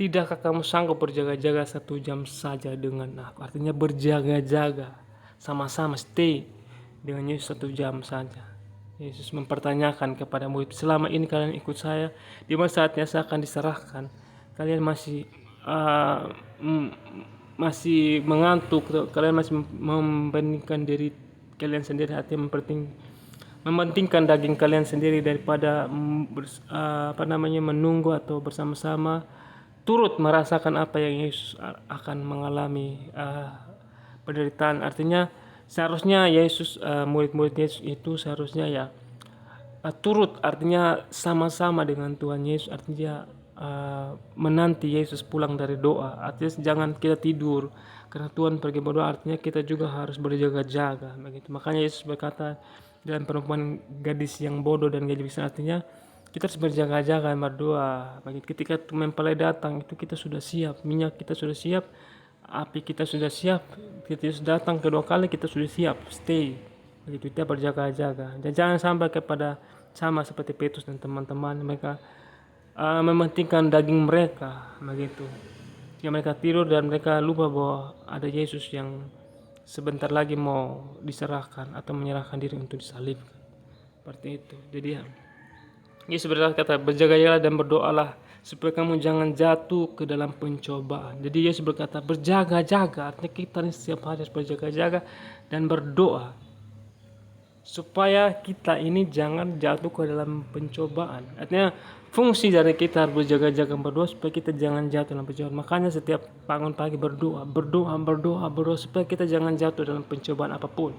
tidakkah kamu sanggup berjaga-jaga 1 jam saja dengan aku? Artinya berjaga-jaga, sama-sama stay dengan Yesus 1 jam saja. Yesus mempertanyakan kepada murid, selama ini kalian ikut saya, di mana saatnya saya akan diserahkan, kalian masih mengantuk, kalian masih membandingkan diri kalian sendiri, artinya mementingkan daging kalian sendiri daripada menunggu atau bersama-sama turut merasakan apa yang Yesus akan mengalami penderitaan. Artinya seharusnya Yesus murid-murid Yesus itu seharusnya turut, artinya sama-sama dengan Tuhan Yesus, artinya menanti Yesus pulang dari doa. Artinya jangan kita tidur karena Tuhan pergi berdoa, artinya kita juga harus berjaga-jaga begitu. Makanya Yesus berkata dalam perumpamaan gadis yang bodoh dan gadis bising, artinya kita harus berjaga-jaga berdoa begitu. Ketika mempelai datang itu kita sudah siap, minyak kita sudah siap, api kita sudah siap. Ketika Yesus datang kedua kali kita sudah siap, stay begitu. Kita berjaga-jaga dan jangan sampai kepada sama seperti Petrus dan teman-teman, mereka mementingkan daging mereka begitu. Ya, mereka tidur dan mereka lupa bahwa ada Yesus yang sebentar lagi mau diserahkan atau menyerahkan diri untuk disalibkan. Seperti itu. Jadi Yesus berkata, berjaga-jagalah dan berdoalah supaya kamu jangan jatuh ke dalam pencobaan. Jadi Yesus berkata berjaga-jaga, artinya kita setiap hari harus berjaga-jaga dan berdoa supaya kita ini jangan jatuh ke dalam pencobaan. Artinya fungsi dari kita harus berjaga-jaga berdoa supaya kita jangan jatuh dalam pencobaan. Makanya setiap bangun pagi berdoa supaya kita jangan jatuh dalam pencobaan apapun.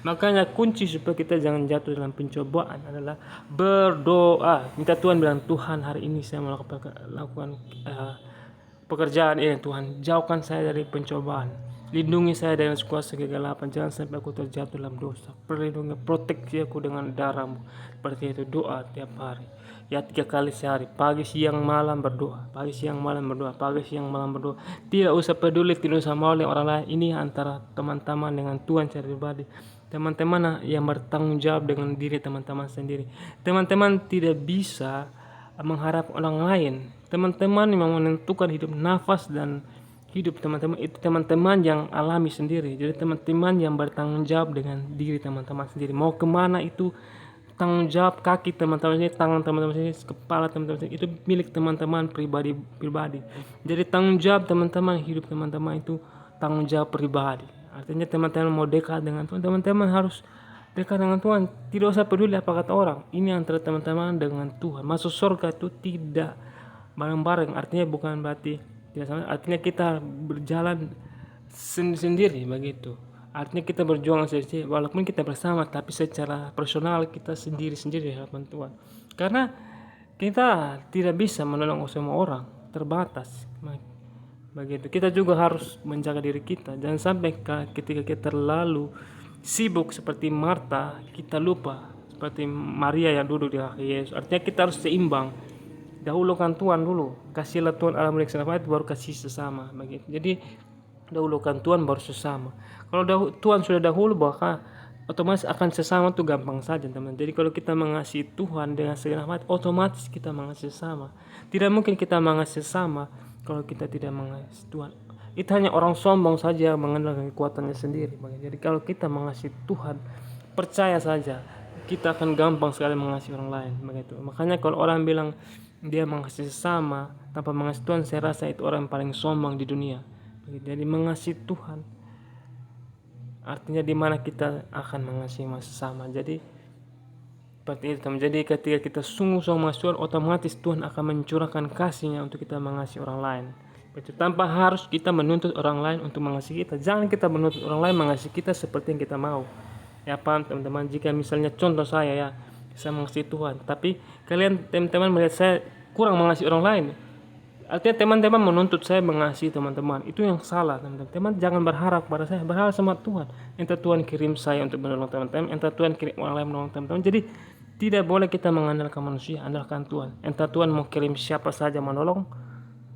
Makanya kunci supaya kita jangan jatuh dalam pencobaan adalah berdoa. Minta Tuhan, bilang, Tuhan hari ini saya melakukan pekerjaan ini. Tuhan jauhkan saya dari pencobaan. Lindungi saya dengan kuasa kegelapan, jangan sampai aku terjatuh dalam dosa. Perlindungi, proteksi aku dengan darah-Mu. Seperti itu doa tiap hari. Ya 3 kali sehari, pagi, siang, malam berdoa. Pagi, siang, malam berdoa. Pagi, siang, malam berdoa. Tidak usah peduli, tidak usah mau oleh orang lain. Ini antara teman-teman dengan Tuhan secara pribadi. Teman-teman yang bertanggung jawab dengan diri teman-teman sendiri. Teman-teman tidak bisa mengharap orang lain. Teman-teman yang menentukan hidup, nafas dan hidup teman-teman itu teman-teman yang alami sendiri. Jadi teman-teman yang bertanggung jawab dengan diri teman-teman sendiri. Mau kemana itu tanggung jawab, kaki teman-teman sendiri, tangan teman-teman sendiri, kepala teman-teman sendiri, itu milik teman-teman pribadi. Jadi tanggung jawab teman-teman, hidup teman-teman itu tanggung jawab pribadi. Artinya teman-teman mau dekat dengan Tuhan, teman-teman harus dekat dengan Tuhan. Tidak usah peduli apa kata orang. Ini antara teman-teman dengan Tuhan. Masuk surga itu tidak bareng-bareng, artinya bukan berarti tidak sama, artinya kita berjalan sendiri begitu. Artinya kita berjuang sendiri, walaupun kita bersama, tapi secara personal kita sendiri-sendiri di hadapan Tuhan. Karena kita tidak bisa menolong semua orang, terbatas. Begitu. Kita juga harus menjaga diri kita. Jangan sampai ketika kita terlalu sibuk seperti Marta, kita lupa seperti Maria yang duduk di kaki Yesus. Artinya kita harus seimbang. Dahulukan Tuhan dulu. Kasihlah Tuhan Allah melihat baru kasih sesama. Begitu. Jadi dahulukan Tuhan baru sesama. Kalau Tuhan sudah dahulu, maka otomatis akan sesama itu gampang saja, teman. Jadi kalau kita mengasihi Tuhan dengan segenap hati, otomatis kita mengasihi sesama. Tidak mungkin kita mengasihi sesama kalau kita tidak mengasihi Tuhan. Itu hanya orang sombong saja yang mengenal kekuatannya sendiri. Jadi kalau kita mengasihi Tuhan, percaya saja kita akan gampang sekali mengasihi orang lain. Begitu. Makanya kalau orang bilang dia mengasihi sesama tanpa mengasihi Tuhan, saya rasa itu orang yang paling sombong di dunia. Jadi mengasihi Tuhan artinya di mana kita akan mengasihi sesama. Jadi seperti itu. Jadi ketika kita sungguh-sungguh mengasihi Tuhan, otomatis Tuhan akan mencurahkan kasih-Nya untuk kita mengasihi orang lain. Betul. Tanpa harus kita menuntut orang lain untuk mengasihi kita. Jangan kita menuntut orang lain mengasihi kita seperti yang kita mau. Ya paham teman-teman. Jika misalnya contoh saya mengasihi Tuhan, tapi kalian teman-teman melihat saya kurang mengasihi orang lain, artinya teman-teman menuntut saya mengasihi teman-teman, itu yang salah teman-teman. Teman jangan berharap pada saya, berharap sama Tuhan. Entah Tuhan kirim saya untuk menolong teman-teman, entah Tuhan kirim orang lain menolong teman-teman. Jadi tidak boleh kita mengandalkan manusia, andalkan Tuhan. Entah Tuhan mau kirim siapa saja menolong,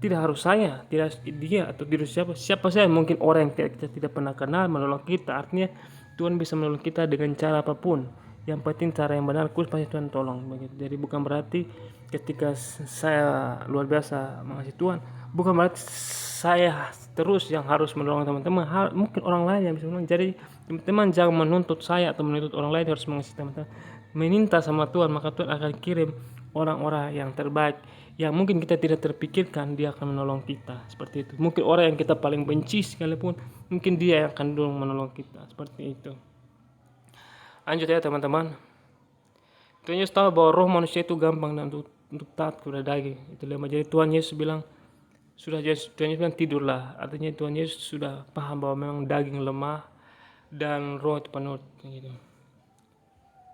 tidak harus saya, tidak dia atau tidak siapa saja, mungkin orang yang kita tidak pernah kenal menolong kita. Artinya Tuhan bisa menolong kita dengan cara apapun. Yang penting cara yang benar, khusus pasti Tuhan tolong begitu. Jadi bukan berarti ketika saya luar biasa mengasihi Tuhan, bukan berarti saya terus yang harus menolong teman-teman. Mungkin orang lain yang bisa menolong. Jadi teman-teman jangan menuntut saya atau menuntut orang lain harus mengasihi teman-teman. Meminta sama Tuhan, maka Tuhan akan kirim orang-orang yang terbaik, yang mungkin kita tidak terpikirkan dia akan menolong kita. Seperti itu. Mungkin orang yang kita paling benci sekalipun, mungkin dia yang akan dulu menolong kita. Seperti itu. Lanjut ya teman-teman. Tuhan Yesus tahu bahwa roh manusia itu gampang dan untuk taat kepada daging. Itu lemah. Jadi Tuhan Yesus bilang, Tuhan Yesus bilang tidurlah. Artinya Tuhan Yesus sudah paham bahwa memang daging lemah dan roh itu penurut gitu.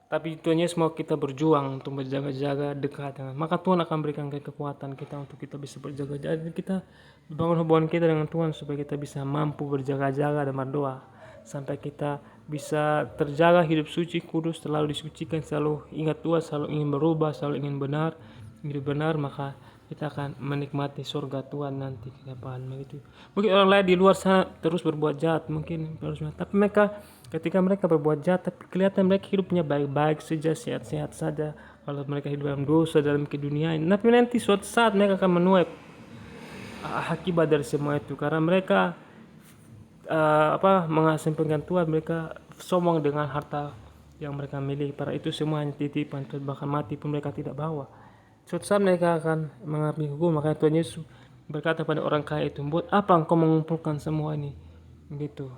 Tapi Tuhan Yesus mau kita berjuang untuk berjaga-jaga dekat dengan. Maka Tuhan akan berikan kekuatan kita untuk kita bisa berjaga-jaga. Jadi kita bangun hubungan kita dengan Tuhan supaya kita bisa mampu berjaga-jaga dan berdoa sampai kita bisa terjaga hidup suci, kudus, selalu disucikan, selalu ingat Tuhan, selalu ingin berubah, selalu ingin benar, hidup benar, maka kita akan menikmati surga Tuhan nanti ke depan begitu. Mungkin orang lain di luar sana terus berbuat jahat, mungkin terus, tapi mereka ketika mereka berbuat jahat, tapi kelihatan mereka hidupnya baik-baik saja, sehat-sehat saja. Kalau mereka hidup dalam dosa, dalam keduniaan, tapi nanti suatu saat mereka akan menuai akibat dari semua itu, karena mereka mengasingkan Tuhan. Mereka sombong dengan harta yang mereka miliki. Para itu semua hanya titipan Tuhan, bahkan mati pun mereka tidak bawa. Suatu saat mereka akan mengambil hukum. Makanya Tuhan Yesus berkata pada orang kaya itu, buat apa engkau mengumpulkan semua ini gitu,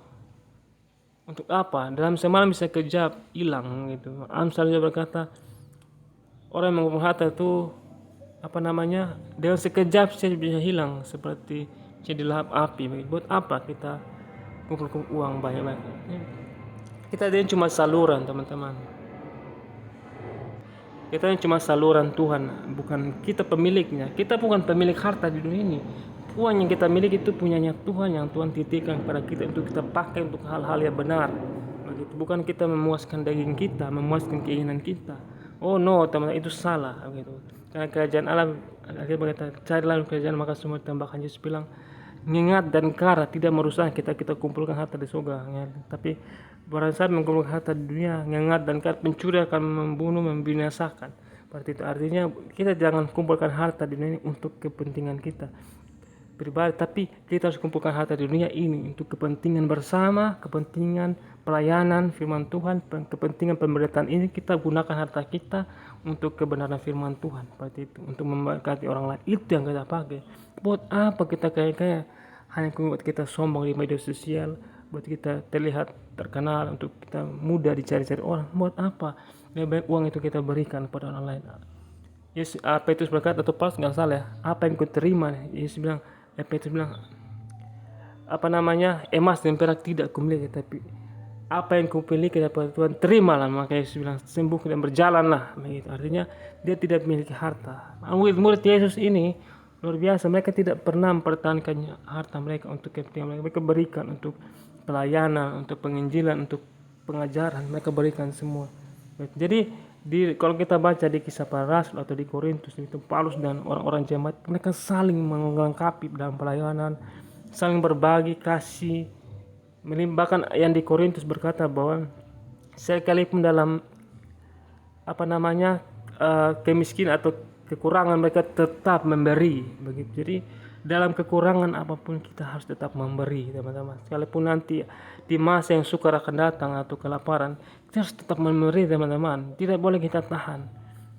untuk apa? Dalam semalam bisa kejap hilang gitu. Amsal juga berkata, orang yang mengumpulkan harta itu dengan sekejap saja bisa hilang seperti jadi lahap api begitu. Buat apa kita kumpul uang banyak-banyak? Kita ini cuma saluran teman-teman. Kita ini cuma saluran Tuhan, bukan kita pemiliknya. Kita bukan pemilik harta di dunia ini. Uang yang kita miliki itu punyanya Tuhan, yang Tuhan titipkan kepada kita untuk kita pakai untuk hal-hal yang benar. Begitu. Bukan kita memuaskan daging kita, memuaskan keinginan kita. Oh no, teman-teman, itu salah begitu. Karena kerajaan Allah, akhirnya berkata, carilah kerajaan maka semua ditambahkan. Yesus bilang, ngengat dan kara tidak merusak kita kumpulkan harta di surga. Tapi barang saat mengumpulkan harta di dunia, ngengat dan kara, pencuri akan membunuh, membinasakan. Seperti itu. Artinya kita jangan kumpulkan harta di dunia ini untuk kepentingan kita pribadi, tapi kita harus kumpulkan harta di dunia ini untuk kepentingan bersama, kepentingan pelayanan firman Tuhan, kepentingan pemberitaan ini. Kita gunakan harta kita untuk kebenaran firman Tuhan, seperti itu, untuk memberkati orang lain. Itu yang kita pakai. Buat apa kita kaya-kaya hanya buat kita sombong di media sosial, buat kita terlihat terkenal, untuk kita mudah dicari-cari orang? Buat apa? Lebih baik uang itu kita berikan kepada orang lain. Yesus, Petrus berkata, atau Paulus nggak salah ya, apa yang kau terima, Yesus bilang, Petrus bilang, emas dan perak tidak kumiliki, tapi apa yang kau miliki daripada Tuhan terimalah. Maka Yesus bilang, sembuh dan berjalanlah. Begitu. Artinya dia tidak memiliki harta. Murid-murid Yesus ini luar biasa, mereka tidak pernah mempertahankan harta mereka untuk kepentingan mereka berikan untuk pelayanan, untuk penginjilan, untuk pengajaran, mereka berikan semua. Jadi kalau kita baca di Kisah Para Rasul atau di Korintus, itu Paulus dan orang-orang jemaat mereka saling melengkapi dalam pelayanan, saling berbagi kasih. Bahkan yang di Korintus berkata bahwa sekalipun dalam kemiskinan atau kekurangan mereka tetap memberi begitu. Jadi dalam kekurangan apapun kita harus tetap memberi, teman-teman. Sekalipun nanti di masa yang sukar akan datang atau kelaparan, kita harus tetap memberi, teman-teman. Tidak boleh kita tahan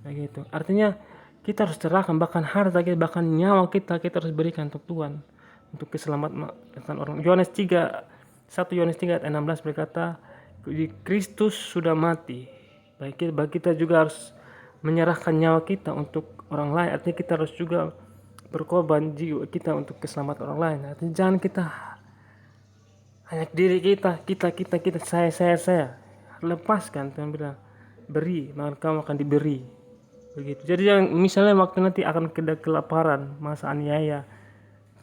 begitu. Artinya kita harus serahkan bahkan harta kita, bahkan nyawa kita harus berikan untuk Tuhan, untuk keselamatan orang. 1 Yohanes 3 ayat 16 berkata, Kristus sudah mati. Bagi kita juga harus menyerahkan nyawa kita untuk orang lain. Artinya kita harus juga berkorban jiwa kita untuk keselamatan orang lain. Artinya jangan kita hanya diri kita, saya. Lepaskan, Tuhan bilang, beri, maka kamu akan diberi. Begitu. Jadi misalnya waktu nanti akan kelaparan, masa aniaya,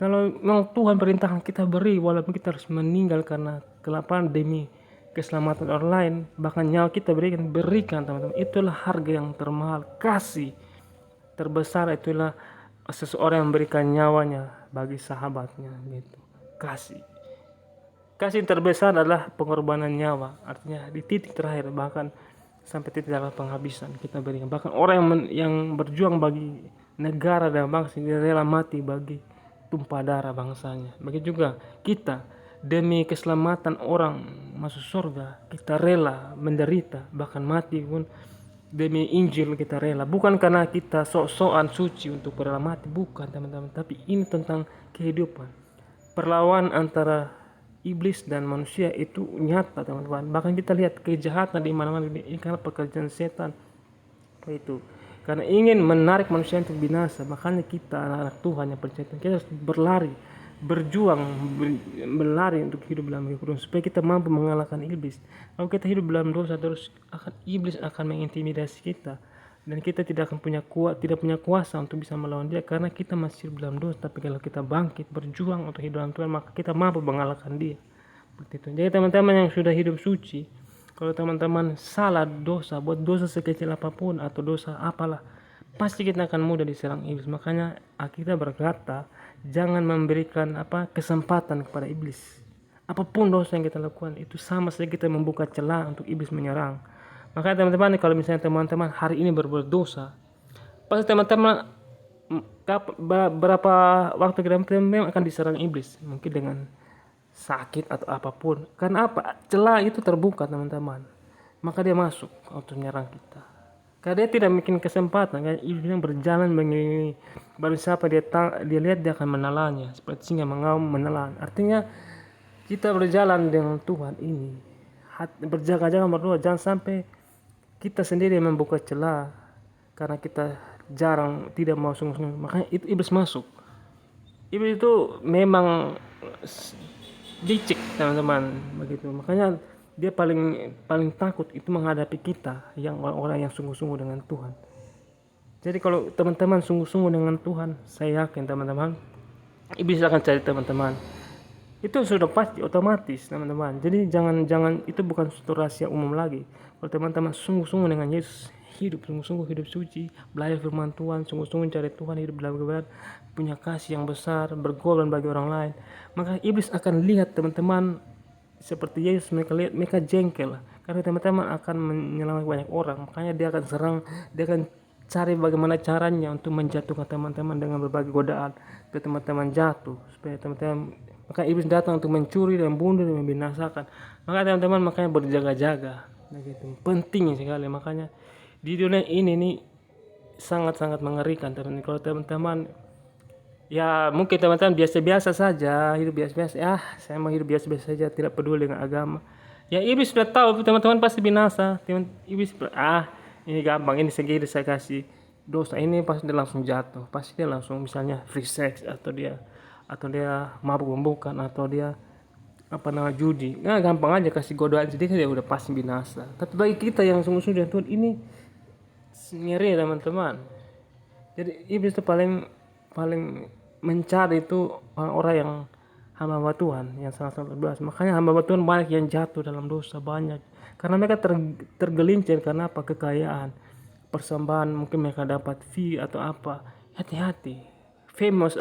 kalau memang Tuhan perintahkan kita beri, walaupun kita harus meninggal karena kelaparan demi keselamatan orang lain, bahkan nyawa kita berikan, teman-teman. Itulah harga yang termahal, kasih terbesar. Itulah seseorang yang memberikan nyawanya bagi sahabatnya, gitu. Kasih yang terbesar adalah pengorbanan nyawa. Artinya di titik terakhir, bahkan sampai titik dalam penghabisan kita berikan. Bahkan orang yang berjuang bagi negara dan bangsa, dia rela mati bagi tumpah darah bangsanya. Begitu juga kita, demi keselamatan orang masuk surga, kita rela menderita, bahkan mati pun demi Injil kita rela. Bukan karena kita sok-sokan suci untuk rela mati, bukan, teman-teman. Tapi ini tentang kehidupan. Perlawanan antara iblis dan manusia itu nyata, teman-teman. Bahkan kita lihat kejahatan di mana-mana. Ini karena pekerjaan setan itu. Karena ingin menarik manusia untuk binasa, makanya kita anak-anak Tuhan yang percaya, kita harus berjuang, berlari untuk hidup dalam kehidupan supaya kita mampu mengalahkan iblis. Kalau kita hidup dalam dosa terus, iblis akan mengintimidasi kita, dan kita tidak punya kuasa untuk bisa melawan dia karena kita masih hidup dalam dosa. Tapi kalau kita bangkit berjuang untuk hidup dalam Tuhan, maka kita mampu mengalahkan dia. Seperti itu. Jadi teman-teman yang sudah hidup suci, kalau teman-teman salah dosa, buat dosa sekecil apapun atau dosa apalah, pasti kita akan mudah diserang iblis. Makanya kita berkata, jangan memberikan kesempatan kepada iblis. Apapun dosa yang kita lakukan, itu sama saja kita membuka celah untuk iblis menyerang. Makanya teman-teman, kalau misalnya teman-teman hari ini berbuat dosa, pasti teman-teman berapa waktu ke depan memang akan diserang iblis, mungkin dengan sakit atau apapun. Karena celah itu terbuka, teman-teman, maka dia masuk untuk menyerang kita. Karena dia tidak bikin kesempatan, kan iblis yang berjalan mengelilingi, baru siapa dia lihat dia akan menelannya, seperti singa mengaum menelan. Artinya kita berjalan dengan Tuhan ini, berjaga-jaga berdoa, jangan sampai kita sendiri membuka celah karena kita jarang tidak mau sungguh-sungguh. Makanya itu iblis masuk. Iblis itu memang licik, teman-teman, begitu. Makanya dia paling takut itu menghadapi kita yang orang-orang yang sungguh-sungguh dengan Tuhan. Jadi kalau teman-teman sungguh-sungguh dengan Tuhan, saya yakin teman-teman, iblis akan cari teman-teman. Itu sudah pasti otomatis, teman-teman. Jadi jangan itu bukan suatu rahasia umum lagi. Kalau teman-teman sungguh-sungguh dengan Yesus, sungguh-sungguh hidup suci, belajar firman Tuhan, sungguh-sungguh cari Tuhan, hidup dalam kebenaran, punya kasih yang besar, berkorban bagi orang lain, maka iblis akan lihat teman-teman seperti Yesus. Mereka jengkel karena teman-teman akan menyelamatkan banyak orang. Makanya dia akan serang, dia akan cari bagaimana caranya untuk menjatuhkan teman-teman dengan berbagai godaan supaya teman-teman jatuh, supaya teman-teman, maka iblis datang untuk mencuri dan bunuh dan membinasakan. Maka teman-teman makanya berjaga-jaga, begitu penting sekali. Makanya di dunia ini nih sangat-sangat mengerikan, teman-teman. Kalau teman-teman ya mungkin teman-teman biasa-biasa saja, hidup biasa-biasa, saya mau hidup biasa-biasa saja, tidak peduli dengan agama, ya iblis sudah tahu teman-teman pasti binasa. Iblis ini gampang, ini segini saya kasih dosa ini pasti dia langsung jatuh, pasti dia langsung misalnya free sex, atau dia mabuk-mabukan, atau dia judi. Nah, gampang aja kasih godaan sedikit dia udah pasti binasa. Tapi bagi kita yang sungguh-sungguh dengan Tuhan, ini ngeri teman-teman. Jadi iblis itu paling paling mencari itu orang-orang yang hamba Tuhan, yang sangat-sangat berdosa. Makanya hamba Tuhan banyak yang jatuh dalam dosa, banyak karena mereka tergelincir karena apa? Kekayaan, persembahan, mungkin mereka dapat fee atau apa. Hati-hati, famous,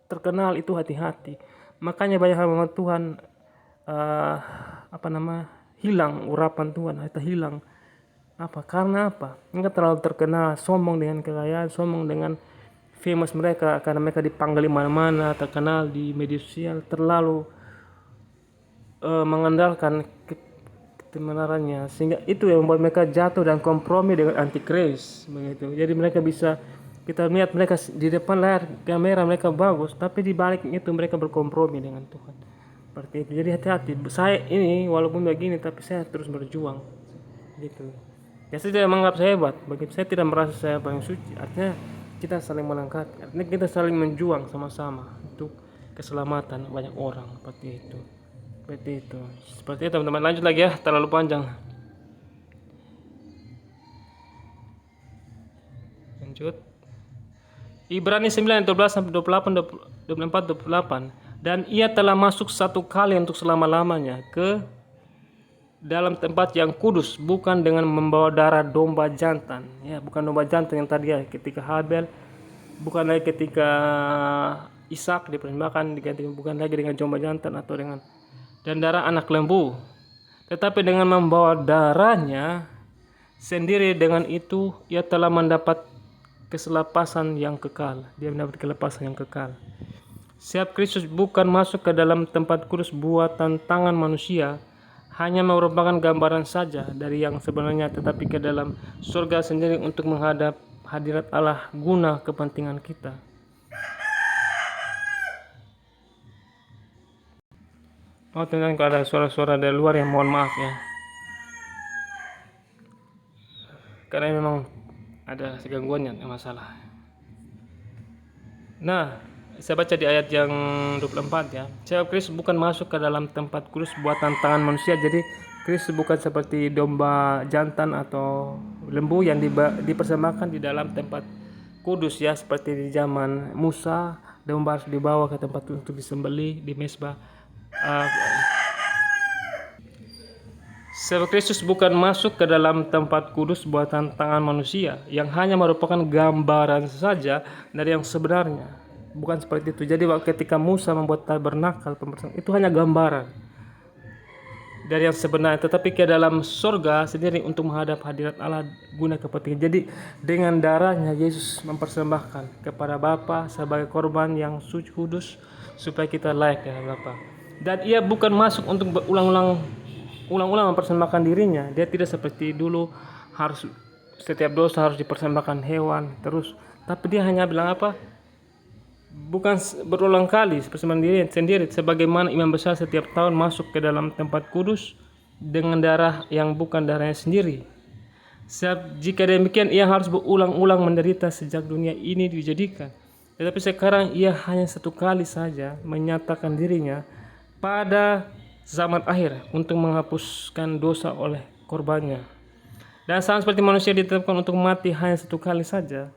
terkenal itu hati-hati. Makanya banyak hamba Tuhan uh, hilang urapan Tuhan, atau hilang karena apa? Mereka terlalu terkenal, sombong dengan kekayaan, sombong dengan famous mereka, karena mereka dipanggil di mana-mana, terkenal di media sosial, terlalu mengandalkan kebenarannya, sehingga itu yang membuat mereka jatuh dan kompromi dengan antikris begitu. Jadi mereka bisa, kita lihat mereka di depan layar kamera mereka bagus, tapi di balik itu mereka berkompromi dengan Tuhan. Seperti itu. Jadi hati-hati. Saya ini walaupun begini, tapi saya terus berjuang gitu. Ya, saya tidak menganggap saya hebat, bagi saya tidak merasa saya paling suci. Artinya kita saling melengkapi, artinya kita saling menjuang sama-sama untuk keselamatan banyak orang. Seperti itu teman-teman. Lanjut lagi ya, terlalu panjang. Lanjut. Ibrani 9 12 sampai 28, 24, 28. Dan ia telah masuk satu kali untuk selama-lamanya ke dalam tempat yang kudus, bukan dengan membawa darah domba jantan. Ya, bukan domba jantan yang tadi ya, ketika Habel, bukan lagi ketika Ishak dipersembahkan, bukan lagi dengan domba jantan atau dengan dan darah anak lembu, tetapi dengan membawa darahnya sendiri. Dengan itu ia telah mendapat keselamatan yang kekal. Dia mendapat kelepasan yang kekal. Sebab Kristus bukan masuk ke dalam tempat kudus buatan tangan manusia, hanya merupakan gambaran saja dari yang sebenarnya, tetapi ke dalam surga sendiri untuk menghadap hadirat Allah guna kepentingan kita. Oh teman, kalau ada suara-suara dari luar yang mohon maaf ya, karena memang ada gangguannya, masalah. Nah, saya baca di ayat yang 24 ya. Sebab Kristus bukan masuk ke dalam tempat kudus buatan tangan manusia. Jadi Kristus bukan seperti domba jantan atau lembu yang dipersembahkan di dalam tempat kudus ya, seperti di zaman Musa, domba harus dibawa ke tempat untuk disembelih di mezbah. Sebab Kristus bukan masuk ke dalam tempat kudus buatan tangan manusia, yang hanya merupakan gambaran saja dari yang sebenarnya. Bukan seperti itu. Jadi ketika Musa membuat tabernakel, itu hanya gambaran dari yang sebenarnya, tetapi ke dalam surga sendiri untuk menghadap hadirat Allah guna kepentingan. Jadi dengan darahnya Yesus mempersembahkan kepada Bapa sebagai korban yang suci kudus, supaya kita layak kepada Bapa. Dan ia bukan masuk untuk berulang-ulang mempersembahkan dirinya. Dia tidak seperti dulu harus setiap dosa harus dipersembahkan hewan terus, tapi dia hanya bilang bukan berulang kali persembahan diri sendiri, sebagaimana imam besar setiap tahun masuk ke dalam tempat kudus dengan darah yang bukan darahnya sendiri. Sebab jika demikian ia harus berulang-ulang menderita sejak dunia ini dijadikan. Tetapi sekarang ia hanya satu kali saja menyatakan dirinya pada zaman akhir untuk menghapuskan dosa oleh korbannya. Dan sama seperti manusia ditetapkan untuk mati hanya satu kali saja,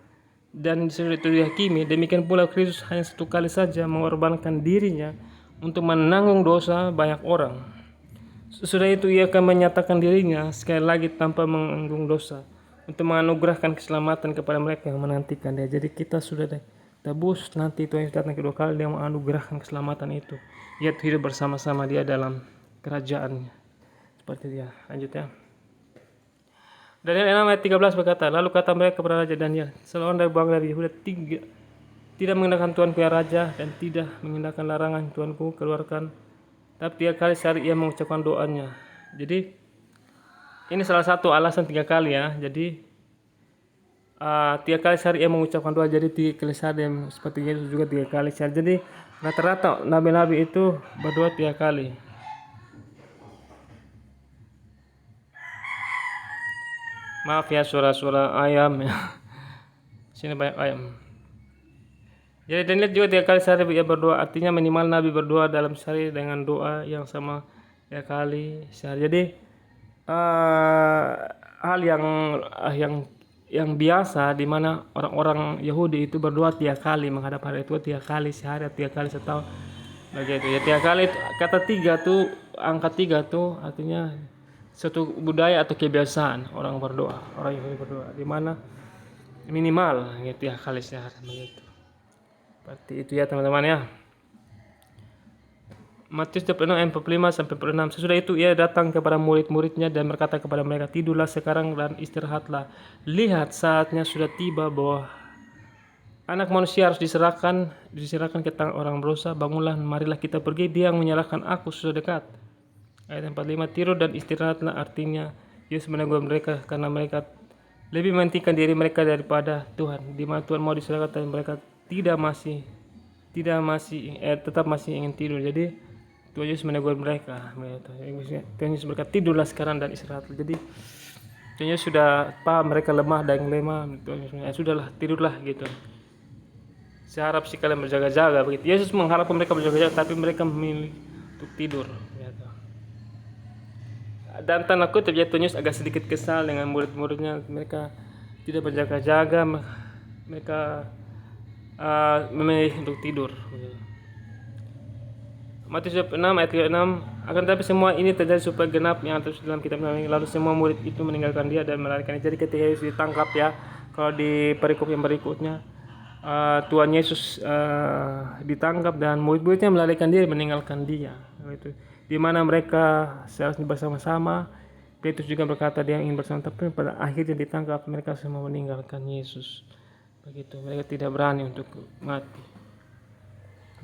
dan sudah itu dihakimi, demikian pula Kristus hanya satu kali saja mengorbankan dirinya untuk menanggung dosa banyak orang. Sesudah itu ia akan menyatakan dirinya sekali lagi tanpa menanggung dosa, untuk menganugerahkan keselamatan kepada mereka yang menantikan dia. Jadi kita sudah tebus, nanti Tuhan datang kedua kali, dia menganugerahkan keselamatan itu, yaitu hidup bersama-sama dia dalam kerajaannya. Seperti dia. Lanjut ya. Daniel 6 ayat 13 berkata, lalu kata mereka kepada Raja Daniel, seorang dari bangsa dari Yehuda tidak mengindahkan Tuanku ya Raja, dan tidak mengindahkan larangan Tuanku keluarkan, tapi 3 kali sehari ia mengucapkan doanya. Jadi ini salah satu alasan 3 kali ya. Jadi 3 kali sehari ia mengucapkan doa, jadi 3 kali sehari, seperti Yesus juga 3 kali sehari. Jadi rata-rata nabi-nabi itu berdoa 3 kali. Maaf ya suara-suara ayam ya. Sini banyak ayam. Jadi dan lihat juga 3 kali sehari ia berdoa, artinya minimal Nabi berdoa dalam sehari dengan doa yang sama 3 kali sehari. Jadi hal yang biasa di mana orang-orang Yahudi itu berdoa 3 kali menghadap hari Tua, 3 kali sehari, 3 kali setahun. Begitu ya, 3 kali kata 3 tuh, angka 3 tuh artinya suatu budaya atau kebiasaan orang berdoa, orang Yahudi berdoa, di mana minimal gitu 3 kali sehari begitu. Seperti itu ya teman-teman ya. Matius 26 ayat 45 sampai 46. Sesudah itu ia datang kepada murid-muridnya dan berkata kepada mereka, tidurlah sekarang dan istirahatlah. Lihat saatnya sudah tiba bahwa Anak Manusia harus diserahkan ke tangan orang berdosa. Bangunlah, marilah kita pergi. Dia yang menyalahkan aku sudah dekat. Ayat 45, tidur dan istirahatlah, artinya Yesus menegur mereka karena mereka lebih mementingkan diri mereka daripada Tuhan. Di mana Tuhan mau diserahkan dan mereka tetap masih ingin tidur. Jadi Tuhan Yesus menegur mereka. Tuhan Yesus berkata, tidurlah sekarang dan istirahatlah. Jadi Tuhan Yesus sudah paham mereka lemah dan lemah. Tuhan Yesus, sudahlah, tidurlah gitu. Saya harap sih kalian berjaga-jaga begitu. Yesus mengharapkan mereka berjaga-jaga, tapi mereka memilih untuk tidur. Dan tanda kutip ya, Tuhan Yesus agak sedikit kesal dengan murid-muridnya. Mereka tidak berjaga-jaga, mereka memilih untuk tidur. Matius 6 ayat 36, akan tetapi semua ini terjadi supaya genap yang tertulis dalam kitab ini. Lalu semua murid itu meninggalkan dia dan melarikan. Jadi ketika Yesus ditangkap ya, kalau di perikop yang berikutnya, Tuhan Yesus ditangkap dan murid-muridnya melarikan diri, meninggalkan dia. Itu di mana mereka seharusnya bersama-sama. Petrus juga berkata dia ingin bersama, tapi pada akhirnya ditangkap, mereka semua meninggalkan Yesus. Begitu, mereka tidak berani untuk mati.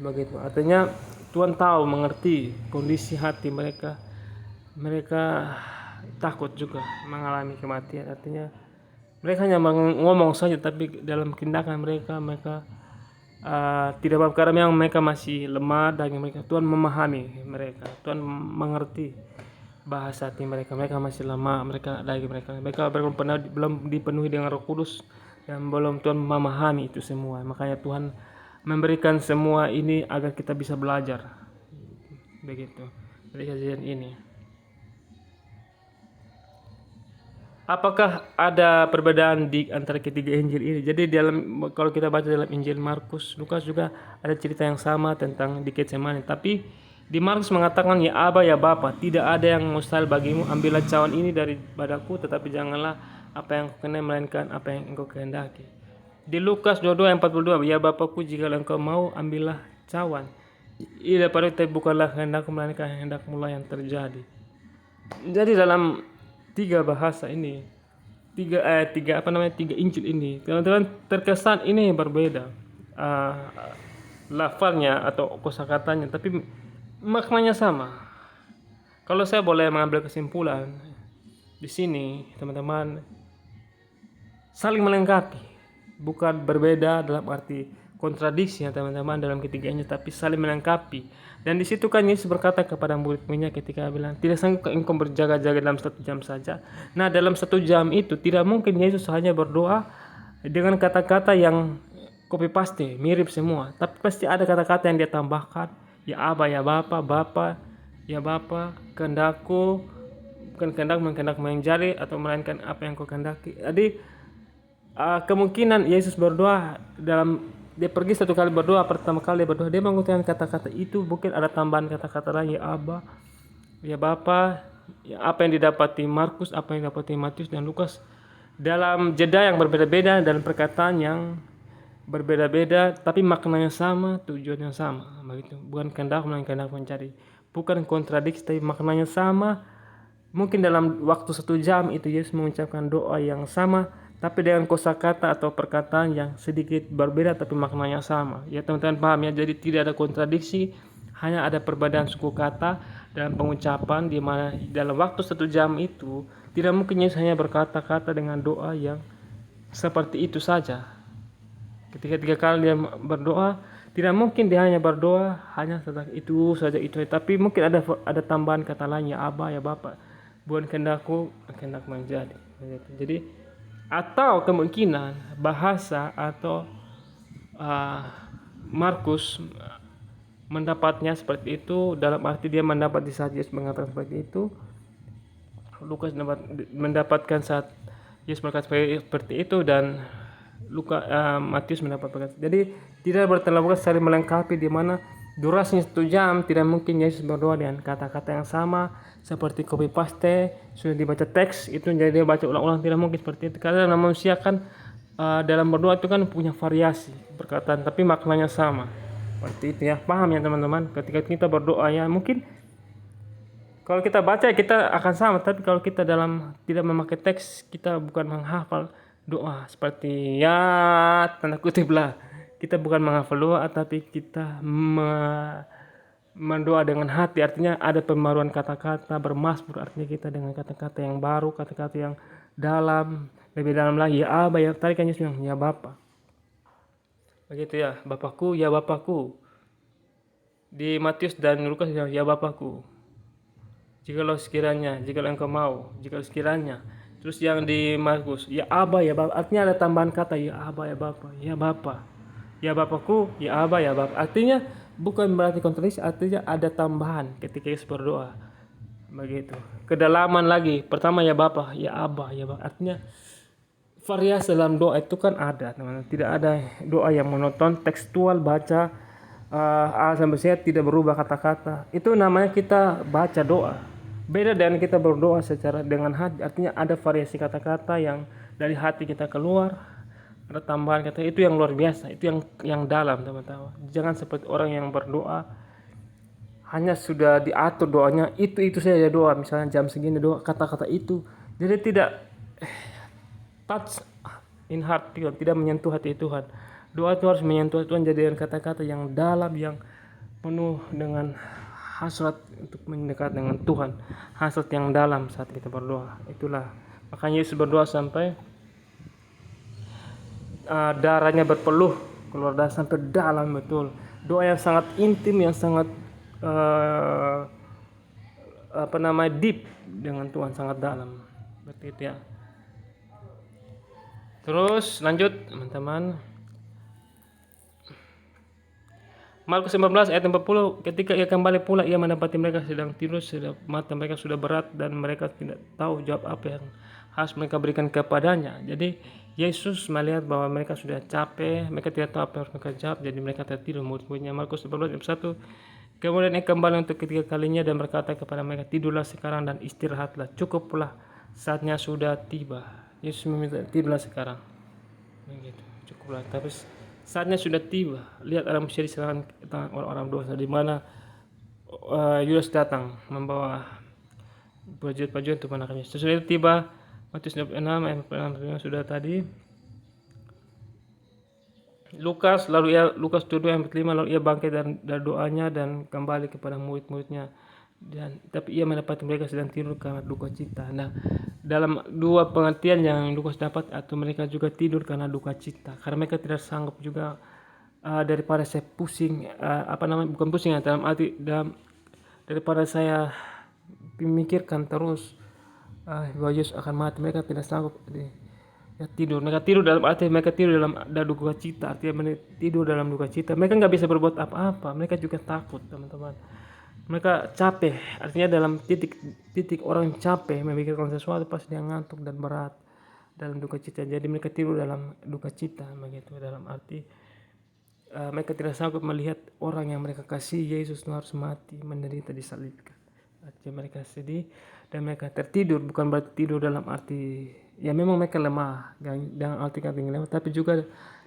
Begitu, artinya Tuhan tahu, mengerti kondisi hati mereka. Mereka takut juga mengalami kematian. Artinya mereka hanya ngomong saja, tapi dalam tindakan mereka tidak apa, karena memang mereka masih lemah dan Tuhan memahami mereka. Tuhan mengerti bahasa hati mereka. Mereka masih lemah, mereka belum dipenuhi dengan Roh Kudus dan belum Tuhan memahami itu semua. Makanya Tuhan memberikan semua ini agar kita bisa belajar. Begitu dari kejadian ini. Apakah ada perbedaan di antara ketiga Injil ini? Jadi kalau kita baca dalam Injil Markus, Lukas juga ada cerita yang sama tentang di Getsemani. Tapi di Markus mengatakan, ya Aba, ya Bapa, tidak ada yang mustahil bagimu. Ambillah cawan ini daripadaku, tetapi janganlah apa yang kau kenai, melainkan apa yang engkau kehendaki. Di Lukas 22 ayat 42, ya Bapakku, jika engkau mau, ambillah cawan ini daripada, tapi bukanlah kehendakku, melainkan kehendakmu lah yang terjadi. Jadi dalam tiga bahasa ini, tiga Injil ini, teman-teman, terkesan ini berbeda lafalnya atau kosakatanya, tapi maknanya sama. Kalau saya boleh mengambil kesimpulan di sini, teman-teman, saling melengkapi, bukan berbeda dalam arti kontradiksi ya teman-teman dalam ketiganya, tapi saling melengkapi. Dan di situ kan Yesus berkata kepada murid-muridnya ketika bilang, tidak sanggup engkau berjaga-jaga dalam 1 jam saja. Nah, dalam 1 jam itu tidak mungkin Yesus hanya berdoa dengan kata-kata yang copy paste, mirip semua, tapi pasti ada kata-kata yang dia tambahkan. Ya Aba, ya Bapa, ya Bapa, kehendakku, bukan kehendakmu yang jadi, atau melainkan apa yang kau kehendaki. Jadi kemungkinan Yesus berdoa dia pergi 1 kali berdoa, pertama kali berdoa dia menggunakan kata-kata itu, mungkin ada tambahan kata-kata lain, ya Aba, ya Bapa, ya apa yang didapati Markus, apa yang didapati Matius dan Lukas, dalam jeda yang berbeda-beda, dalam perkataan yang berbeda-beda, tapi maknanya sama, tujuannya sama, begitu. Bukan kehendak melainkan kehendak mencari, bukan kontradiksi, tapi maknanya sama. Mungkin dalam waktu 1 jam itu Yesus mengucapkan doa yang sama, tapi dengan kosakata atau perkataan yang sedikit berbeda, tapi maknanya sama. Ya teman-teman paham ya, jadi tidak ada kontradiksi, hanya ada perbedaan suku kata dalam pengucapan, di mana dalam waktu 1 jam itu tidak mungkin Yesus hanya berkata-kata dengan doa yang seperti itu saja. Ketika 3 kali dia berdoa, tidak mungkin dia hanya berdoa hanya itu saja, tapi mungkin ada tambahan kata lain, ya Aba, ya Bapa, bukan kehendakku, kehendak menjadi. Jadi Atau kemungkinan bahasa atau Markus mendapatnya seperti itu, dalam arti dia mendapat di saat Yesus mengatakan seperti itu. Lukas mendapatkan saat Yesus berkata seperti itu, dan Matius mendapatkan. Jadi tidak bertolak saling melengkapi, di mana durasinya 1 jam tidak mungkin Yesus berdoa dengan kata-kata yang sama seperti copy paste sudah dibaca teks itu jadi dia baca ulang-ulang, tidak mungkin seperti itu, karena manusia kan dalam berdoa itu kan punya variasi perkataan tapi maknanya sama seperti itu ya. Paham ya teman-teman? Ketika kita berdoa ya mungkin kalau kita baca kita akan sama, tapi kalau kita dalam tidak memakai teks, kita bukan menghafal doa seperti ya tanda kutip lah. Kita bukan menghafal doa, tapi kita mendoa dengan hati. Artinya ada pembaruan kata-kata, bermasmur artinya kita dengan kata-kata yang baru, kata-kata yang dalam, lebih dalam lagi. Ya Aba, ya tadi kan Yesus bilang ya Bapa. Begitu ya, Bapakku, ya Bapakku. Di Matius dan Lukas ya Bapakku. Jikalau sekiranya, jikalau engkau mau, jikalau sekiranya. Terus yang di Markus, ya Aba ya Bapa. Artinya ada tambahan kata ya Aba ya Bapa, ya Bapa. Ya Bapakku, ya Aba ya Bapa. Artinya bukan berarti kontradiksi, artinya ada tambahan ketika Yesus berdoa. Begitu. Kedalaman lagi. Pertama ya Bapa, ya Aba, ya Bapa. Artinya variasi dalam doa itu kan ada, teman-teman. Tidak ada doa yang monoton, tekstual, baca A sampai Z tidak berubah kata-kata. Itu namanya kita baca doa. Beda dengan kita berdoa secara dengan hati, artinya ada variasi kata-kata yang dari hati kita keluar, ada tambahan kata, itu yang luar biasa, itu yang dalam teman-teman. Jangan seperti orang yang berdoa hanya sudah diatur doanya, itu saja doa, misalnya jam segini doa kata-kata itu, jadi tidak touch in heart, tidak menyentuh hati Tuhan. Doa itu harus menyentuh Tuhan, jadi dengan kata-kata yang dalam, yang penuh dengan hasrat untuk mendekat dengan Tuhan, hasrat yang dalam saat kita berdoa. Itulah makanya Yesus berdoa sampai darahnya berpeluh keluar darah sampai dalam betul. Doa yang sangat intim, yang sangat deep dengan Tuhan, sangat dalam. Seperti itu ya. Terus lanjut teman-teman. Markus 15 ayat 40, ketika ia kembali pula ia mendapati mereka sedang tidur, mata mereka sudah berat dan mereka tidak tahu jawab apa yang harus mereka berikan kepadanya. Jadi Yesus melihat bahwa mereka sudah capek, mereka tidak tahu apa yang harus mereka jawab, jadi mereka tertidur murid-muridnya. Markus 15 ayat 1, kemudian ia kembali untuk ketiga kalinya dan berkata kepada mereka, tidurlah sekarang dan istirahatlah, cukuplah, saatnya sudah tiba. Yesus meminta tidurlah sekarang, begitu, cukuplah. Tapi saatnya sudah tiba. Lihat anak manusia diserahkan ke tangan orang-orang dosa, di mana Yudas datang membawa prajurit-prajurit untuk menangkapnya. Sesudah itu tiba, Matius 26 ayat 46 sudah tadi. Lukas 7 ayat 45, lalu ia bangkit dari doanya dan kembali kepada murid-muridnya. Tapi ia mendapati mereka sedang tidur karena duka cita. Nah, dalam dua pengertian yang Lukas dapat, atau mereka juga tidur karena duka cita, karena mereka tidak sanggup juga daripada saya pusing, bukan pusing ya, dalam arti daripada saya memikirkan terus bahwa Yesus akan mati, mereka tidak sanggup ya tidur. Mereka tidur dalam arti mereka tidur dalam duka cita, artinya mereka tidur dalam duka cita. Mereka nggak bisa berbuat apa-apa, mereka juga takut teman-teman. Mereka capek, artinya dalam titik orang capek memikirkan sesuatu, pasti dia ngantuk dan berat dalam duka cita. Jadi mereka tidur dalam duka cita, begitu. Dalam arti mereka tidak sanggup melihat orang yang mereka kasih, Yesus harus mati, menderita, disalibkan. Artinya mereka sedih dan mereka tertidur, bukan berarti tidur dalam arti ya memang mereka lemah, jangan artikan lemah, tapi juga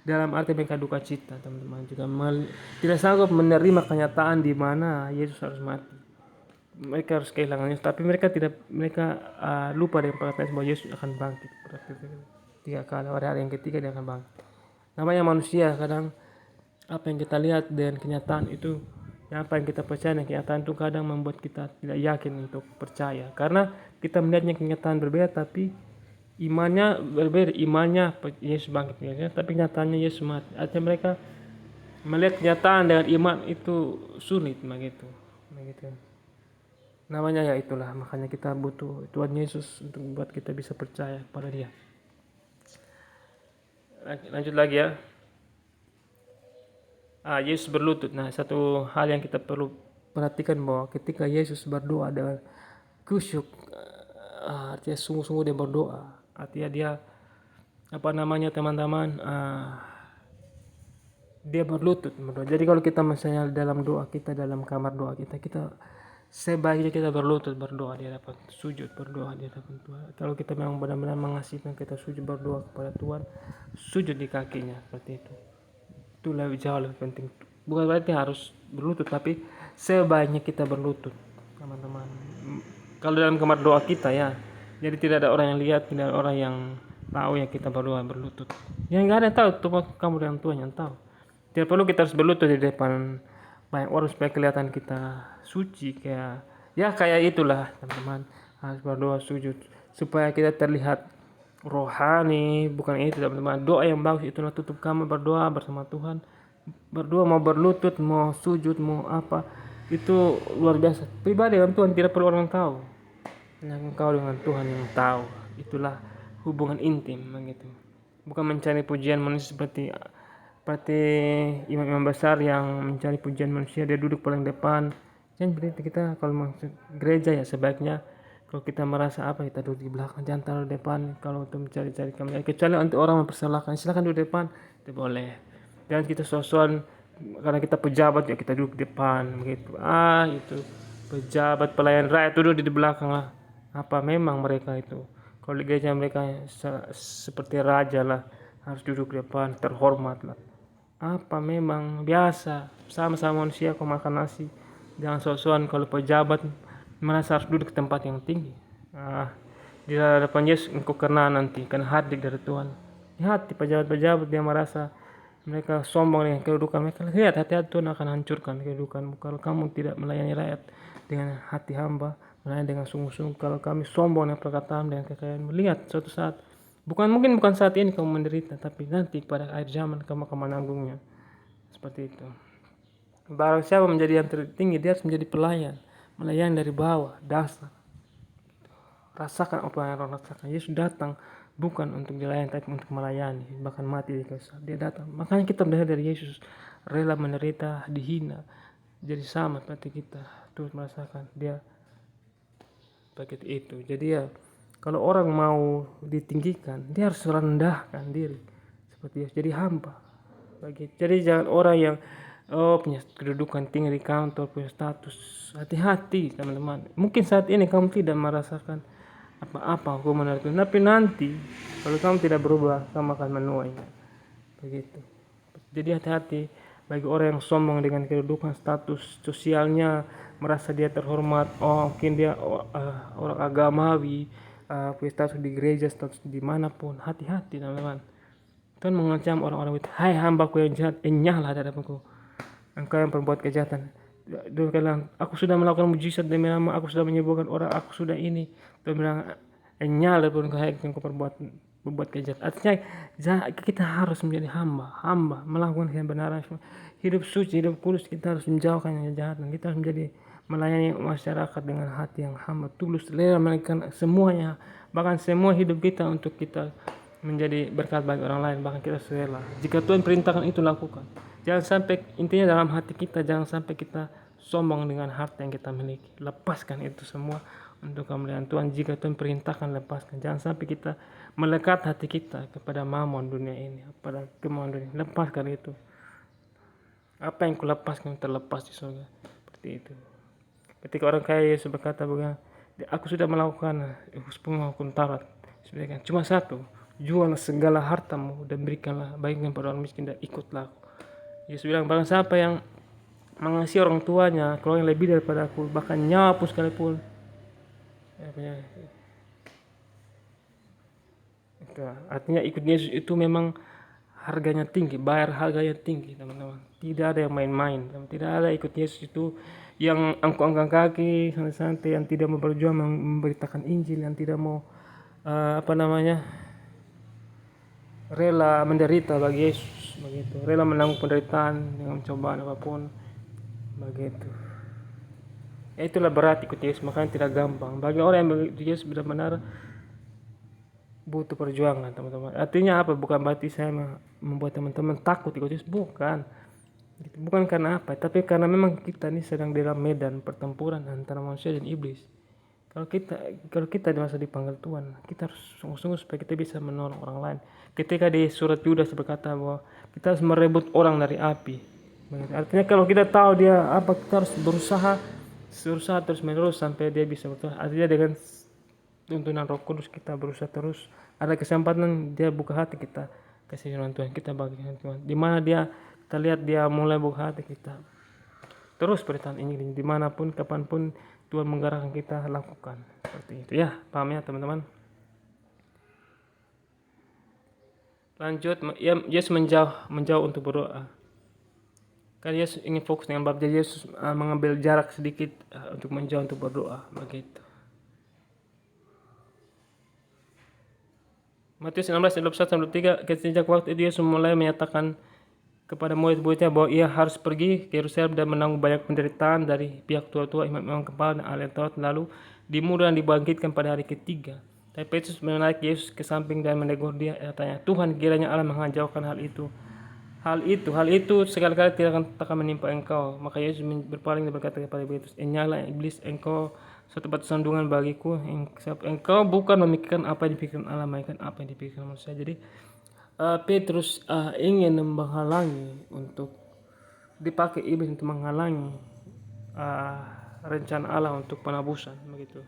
dalam arti mereka duka cita, teman-teman, juga tidak sanggup menerima kenyataan di mana Yesus harus mati. Mereka harus kehilangan Yesus, tapi mereka lupa dengan perkataan bahwa Yesus akan bangkit. Berarti 3 kali, pada hari yang ketiga dia akan bangkit. Namanya manusia, kadang apa yang kita lihat dan kenyataan itu, apa yang kita percaya dan kenyataan itu kadang membuat kita tidak yakin untuk percaya, karena kita melihatnya kenyataan berbeda, tapi imannya berbeda. Imannya Yesus bangkit, ya, tapi nyatanya Yesus mati. Artinya mereka melihat kenyataan dengan iman itu sulit, begitu. Namanya ya itulah, makanya kita butuh Tuhan Yesus untuk membuat kita bisa percaya pada Dia. Lanjut lagi ya. Yesus berlutut. Nah, satu hal yang kita perlu perhatikan bahwa ketika Yesus berdoa dengan kusyuk, artinya sungguh-sungguh dia berdoa. Artinya dia apa namanya teman-teman, dia berlutut berdoa. Jadi kalau kita misalnya dalam doa kita, dalam kamar doa kita, sebaiknya kita berlutut berdoa di hadapan, sujud berdoa di hadapan Tuhan. Kalau kita memang benar-benar mengasihi, kita sujud berdoa kepada Tuhan, sujud di kakinya seperti itu. Itu lebih jauh lebih penting. Bukan berarti harus berlutut, tapi sebaiknya kita berlutut, teman-teman. Kalau dalam kamar doa kita ya, jadi tidak ada orang yang lihat, tidak ada orang yang tahu ya kita berdoa berlutut. Yang nggak ada yang tahu, tuh kamu dan Tuhan yang tahu. Tidak perlu kita harus berlutut di depan banyak orang supaya kelihatan kita suci, kayak itulah teman-teman, harus berdoa sujud supaya kita terlihat rohani. Bukan itu teman-teman, doa yang bagus itulah tutup kamar berdoa bersama Tuhan, berdoa mau berlutut mau sujud mau apa, itu luar biasa. Pribadi dengan Tuhan tidak perlu orang tahu, hanya engkau dengan Tuhan yang tahu. Itulah hubungan intim begitu, bukan mencari pujian manusia seperti imam-imam besar yang mencari pujian manusia, dia duduk paling depan. Jangan berarti kita kalau masuk gereja ya sebaiknya kalau kita merasa apa kita duduk di belakang, jangan taruh depan. Kalau untuk mencari-cari kami, kecuali untuk orang mempersalahkan, silakan duduk depan, itu boleh. Jangan kita sosokan karena kita pejabat ya kita duduk di depan begitu. Itu pejabat pelayan rakyat duduk di belakang lah. Apa memang mereka itu kalau di gereja mereka seperti raja lah, harus duduk di depan, terhormat lah. Apa memang biasa sama-sama manusia kau makan nasi. Jangan sosokan kalau pejabat merasa harus duduk di tempat yang tinggi. Di hadapan Yesus engkau kena nanti, karena hadir dari Tuhan. Hati pejabat-pejabat dia merasa mereka sombong dengan kedudukan mereka. Lihat, hati-hati, Tuhan akan hancurkan kedudukanmu kalau kamu tidak melayani rakyat dengan hati hamba, melayani dengan sungguh-sungguh. Kalau kami sombong dengan perkataan, dengan kekayaanmu, lihat suatu saat, mungkin bukan saat ini kamu menderita, tapi nanti pada akhir zaman kamu akan menanggungnya. Seperti itu. Barang siapa menjadi yang tertinggi, dia harus menjadi pelayan, melayani dari bawah, dasar. Rasakan apa yang orang rasakan. Yesus datang bukan untuk dilayani, tapi untuk melayani, bahkan mati di kayu salib. Dia datang. Makanya kita belajar dari Yesus, rela menderita, dihina, jadi sama seperti kita. Terus merasakan dia begitu itu. Jadi ya, kalau orang mau ditinggikan, dia harus rendahkan diri seperti Yesus, jadi hamba. Begitu. Jadi jangan orang yang punya kedudukan tinggi di kantor, punya status. Hati-hati teman-teman. Mungkin saat ini kamu tidak merasakan apa-apa hukuman dari Tuhan, tapi nanti kalau kamu tidak berubah, kamu akan menuainya. Begitu. Jadi hati-hati bagi orang yang sombong dengan kedudukan status sosialnya, merasa dia terhormat. Mungkin dia orang agamawi, punya status di gereja, status dimanapun. Hati-hati teman-teman. Tuhan mengancam orang-orang itu, hai hambaku yang jahat, enyahlah dari hadapanku engkau yang berbuat kejahatan. Dia bilang, aku sudah melakukan mujizat demi nama, aku sudah menyembuhkan orang, aku sudah ini. Dia bilang, enyah dari hadapanku engkau berbuat kejahatan. Artinya kita harus menjadi hamba melakukan kebenaran, hidup suci, hidup kudus. Kita harus menjauhkan yang kejahatan. Kita harus menjadi melayani masyarakat dengan hati yang hamba, tulus, rela melakukan semuanya, bahkan semua hidup kita untuk kita menjadi berkat bagi orang lain, bahkan kita rela. Jika Tuhan perintahkan itu lakukan. Jangan sampai, intinya dalam hati kita, jangan sampai kita sombong dengan harta yang kita miliki. Lepaskan itu semua untuk kemuliaan Tuhan. Jika Tuhan perintahkan, lepaskan. Jangan sampai kita melekat hati kita kepada mamon dunia ini, pada kemauan dunia. Lepaskan itu. Apa yang kulepaskan terlepas di surga. Seperti itu. Ketika orang kaya Yesus berkata begini, aku sudah melakukan hukum Taurat. Cuma satu, jualah segala hartamu dan berikanlah bagikan pada orang miskin dan ikutlah aku. Yesus bilang, barang siapa yang mengasihi orang tuanya, kalau yang lebih daripada aku, bahkan nyawa pun sekalipun, artinya ikut Yesus itu memang harganya tinggi, bayar harganya tinggi teman-teman. Tidak ada yang main-main, tidak ada ikut Yesus itu yang angkut-angkat kaki santai-santai, yang tidak mau berjuang memberitakan Injil, yang tidak mau rela menderita bagi Yesus, begitu. Rela menanggung penderitaan dengan cobaan apapun, begitu. Itulah berat ikut Yesus, makanya tidak gampang. Bagi orang yang ikut Yesus benar-benar butuh perjuangan teman-teman. Artinya apa? Bukan berarti saya membuat teman-teman takut ikut Yesus, bukan. Bukan karena apa, tapi karena memang kita ini sedang dalam medan pertempuran antara manusia dan iblis. Kalau kita masa dipanggil Tuhan, kita harus sungguh-sungguh supaya kita bisa menolong orang lain. Ketika di surat Yudas berkata bahwa kita harus merebut orang dari api. Artinya kalau kita tahu dia apa, kita harus berusaha terus menerus sampai dia bisa bertahan. Artinya dengan tuntunan Roh Kudus kita berusaha terus. Ada kesempatan dia buka hati kita, kasih firman Tuhan kita bagikan Tuhan. Di mana kita lihat dia mulai buka hati kita. Terus beritahu ini dimanapun, kapanpun Tuhan menggerakkan kita lakukan seperti itu. Ya, paham ya teman-teman. Lanjut, Yesus menjauh untuk berdoa. Kan Yesus ingin fokus dengan bab, jadi Yesus mengambil jarak sedikit untuk menjauh untuk berdoa begitu. Matius 16:21-23, sejak waktu itu Yesus mulai menyatakan kepada murid-muridnya bahwa ia harus pergi ke Yerusalem dan menanggung banyak penderitaan dari pihak tua-tua, imam-imam kepala dan ahli Taurat, lalu dibunuh dan dibangkitkan pada hari ketiga. Tapi Petrus menarik Yesus ke samping dan menegur dia. Ia tanya, Tuhan, kiranya Allah mengejauhkan hal itu. Hal itu sekali-kali tidak akan menimpa engkau. Maka Yesus berpaling dan berkata kepada Petrus, nyala iblis, engkau suatu batu sandungan bagiku. Engkau bukan memikirkan apa yang dipikirkan Allah, melainkan apa yang dipikirkan manusia. Jadi Petrus ingin menghalangi untuk dipakai iblis untuk menghalangi rencana Allah untuk penebusan begitu.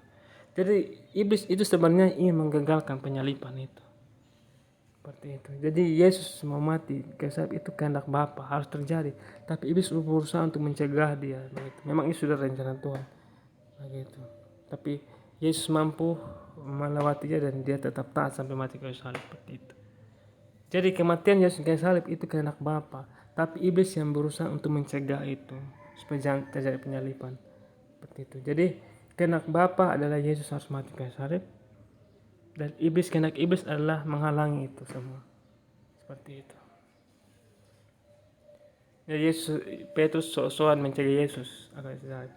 Jadi iblis itu sebenarnya ingin menggagalkan penyalipan itu. Seperti itu. Jadi Yesus mau mati, sebab itu kehendak Bapa harus terjadi. Tapi iblis berusaha untuk mencegah dia begitu. Memang itu sudah rencana Tuhan. Begitu. Tapi Yesus mampu melewatinya dan dia tetap taat sampai mati kayu salib seperti itu. Jadi kematian Yesus kayu salib itu kehendak Bapa, tapi iblis yang berusaha untuk mencegah itu supaya jangan terjadi penyalipan. Seperti itu. Jadi kehendak Bapa adalah Yesus harus mati kayu salib, dan kehendak iblis adalah menghalangi itu semua. Seperti itu. Jadi Petrus sok-sokan mencegah Yesus akan salib.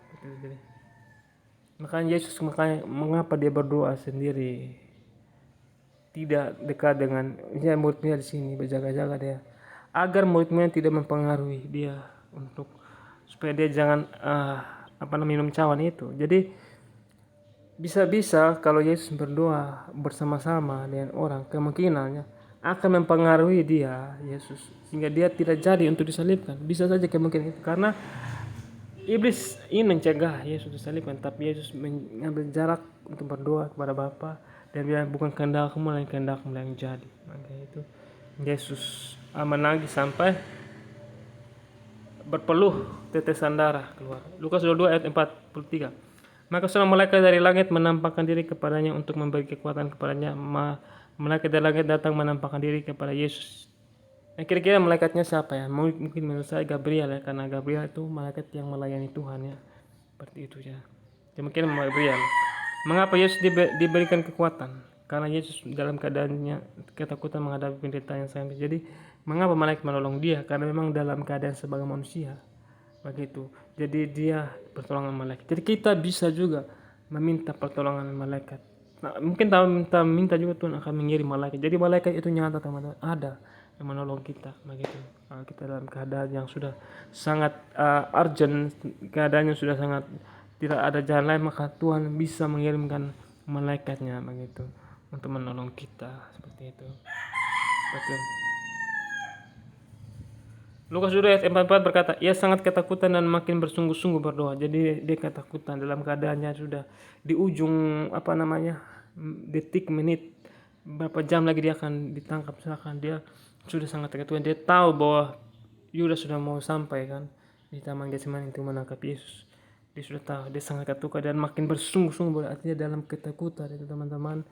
Makanya mengapa dia berdoa sendiri, tidak dekat dengan muridnya di sini, berjaga-jaga dia agar muridnya tidak mempengaruhi dia untuk supaya dia jangan minum cawan itu. Jadi bisa-bisa kalau Yesus berdoa bersama-sama dengan orang, kemungkinannya akan mempengaruhi dia Yesus sehingga dia tidak jadi untuk disalibkan. Bisa saja kemungkinan itu karena iblis ingin mencegah Yesus disalibkan, tapi Yesus mengambil jarak untuk berdoa kepada Bapa dan bilang bukan kehendakmu melainkan kehendakmu yang jadi. Maka itu Yesus menangis sampai berpeluh tetesan darah keluar. Lukas 22 ayat 43. Maka seorang malaikat dari langit menampakkan diri kepadanya untuk memberi kekuatan kepadanya. Malaikat dari langit datang menampakkan diri kepada Yesus. Kira-kira malaikatnya siapa ya? Mungkin menurut saya Gabriel ya, karena Gabriel itu malaikat yang melayani Tuhan ya. Seperti itu ya. Mungkin Gabriel. Mengapa Yesus diberikan kekuatan? Karena Yesus dalam keadaannya ketakutan menghadapi penderitaan yang sangat. Jadi mengapa malaikat menolong dia? Karena memang dalam keadaan sebagai manusia. Begitu. Jadi dia pertolongan malaikat. Jadi kita bisa juga meminta pertolongan malaikat. Nah, mungkin minta juga Tuhan akan mengirim malaikat. Jadi malaikat itu nyata teman-teman, ada yang menolong kita begitu. Kalau kita dalam keadaan yang sudah sangat urgent, keadaan yang sudah sangat tidak ada jalan lain, maka Tuhan bisa mengirimkan malaikatnya begitu untuk menolong kita seperti itu. Betul. Lukas 2 ayat 44 berkata, ia sangat ketakutan dan makin bersungguh-sungguh berdoa. Jadi dia ketakutan dalam keadaannya sudah di ujung detik, menit, berapa jam lagi dia akan ditangkap. Misalkan dia sudah sangat ketakutan. Dia tahu bahwa Yudas sudah mau sampai kan di Taman Getsemani untuk menangkap Yesus. Dia sudah tahu, dia sangat ketakutan dan makin bersungguh-sungguh. Artinya dalam ketakutan itu teman-teman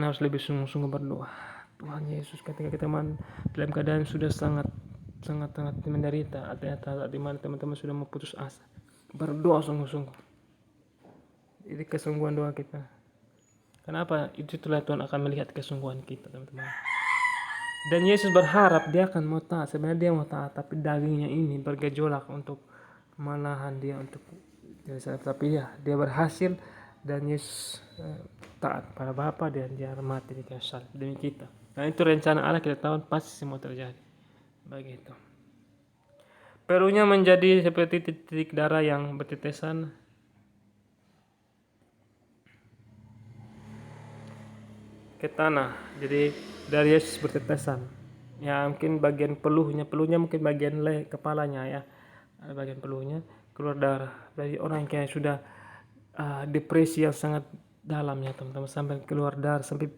harus lebih sungguh-sungguh berdoa. Tuhan Yesus, ketika kita dalam keadaan sudah sangat menderita, atau di mana teman-teman sudah mau putus asa, berdoa sungguh-sungguh. Ini kesungguhan doa kita. Kenapa? Itulah Tuhan akan melihat kesungguhan kita teman-teman. Dan Yesus berharap dia akan mau taat. Sebenarnya dia mau taat, tapi dagingnya ini bergejolak untuk menahan dia untuk. Tapi dia berhasil dan Yesus taat pada Bapa dan dia mati di kayu salib demi kita. Nah itu rencana Allah, kita tahu pasti semua terjadi. Begitu. Perlunya menjadi seperti titik darah yang bertetesan ke tanah. Jadi dari Yesus bertetesan. Ya mungkin bagian peluhnya mungkin bagian kepalanya ya. Ada bagian peluhnya keluar darah dari orang yang kayak sudah depresi yang sangat dalam ya teman-teman, sampai keluar darah, sampai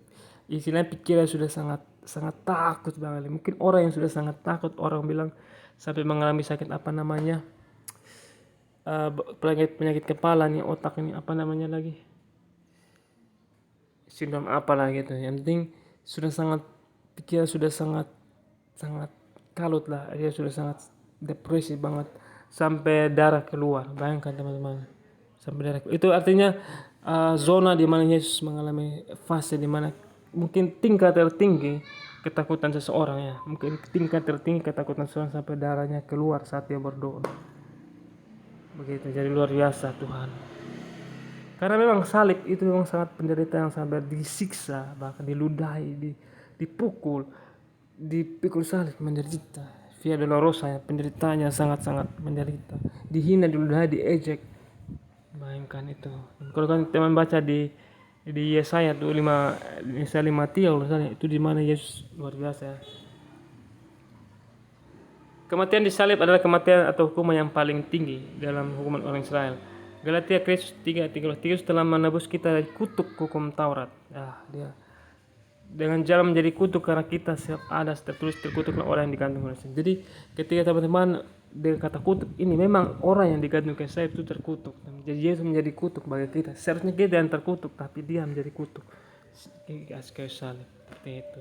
istilahnya pikiran sudah sangat sangat takut banget. Mungkin orang yang sudah sangat takut, orang bilang sampai mengalami sakit apa namanya, penyakit kepala nih, otak ini apa namanya lagi, sindrom apalah gitu. Yang penting sudah sangat, pikiran sudah sangat sangat kalut lah, dia sudah sangat depresi banget sampai darah keluar. Bayangkan teman-teman, sampai darah itu artinya zona di mana Yesus mengalami fase di mana mungkin tingkat tertinggi ketakutan seseorang ya, mungkin tingkat tertinggi ketakutan seseorang sampai darahnya keluar saat dia berdoa. Begitu, jadi luar biasa Tuhan. Karena memang salib itu memang sangat penderitaan, sampai disiksa, bahkan diludahi, dipukul, dipikul salib, menderita. Via Dolorosa ya, penderitaannya sangat-sangat menderita. Dihina, diludahi, diejek. Bayangkan itu. Kalau kan teman baca di Yesaya tuh 5:3 itu di mana Yesus luar biasa ya. Kematian di salib adalah kematian atau hukuman yang paling tinggi dalam hukuman orang Israel. Galatia Kristus 3:13, Kristus telah menebus kita dari kutuk hukum Taurat. Dia dengan jalan menjadi kutuk karena kita ada tertulis terkutuklah orang yang digantung oleh sin. Jadi ketika teman-teman dengan kata kutuk ini, memang orang yang digantung ke salib itu terkutuk. Jadi Yesus menjadi kutuk bagi kita. Seharusnya kita yang terkutuk, tapi dia menjadi kutuk. Kayu salib seperti itu.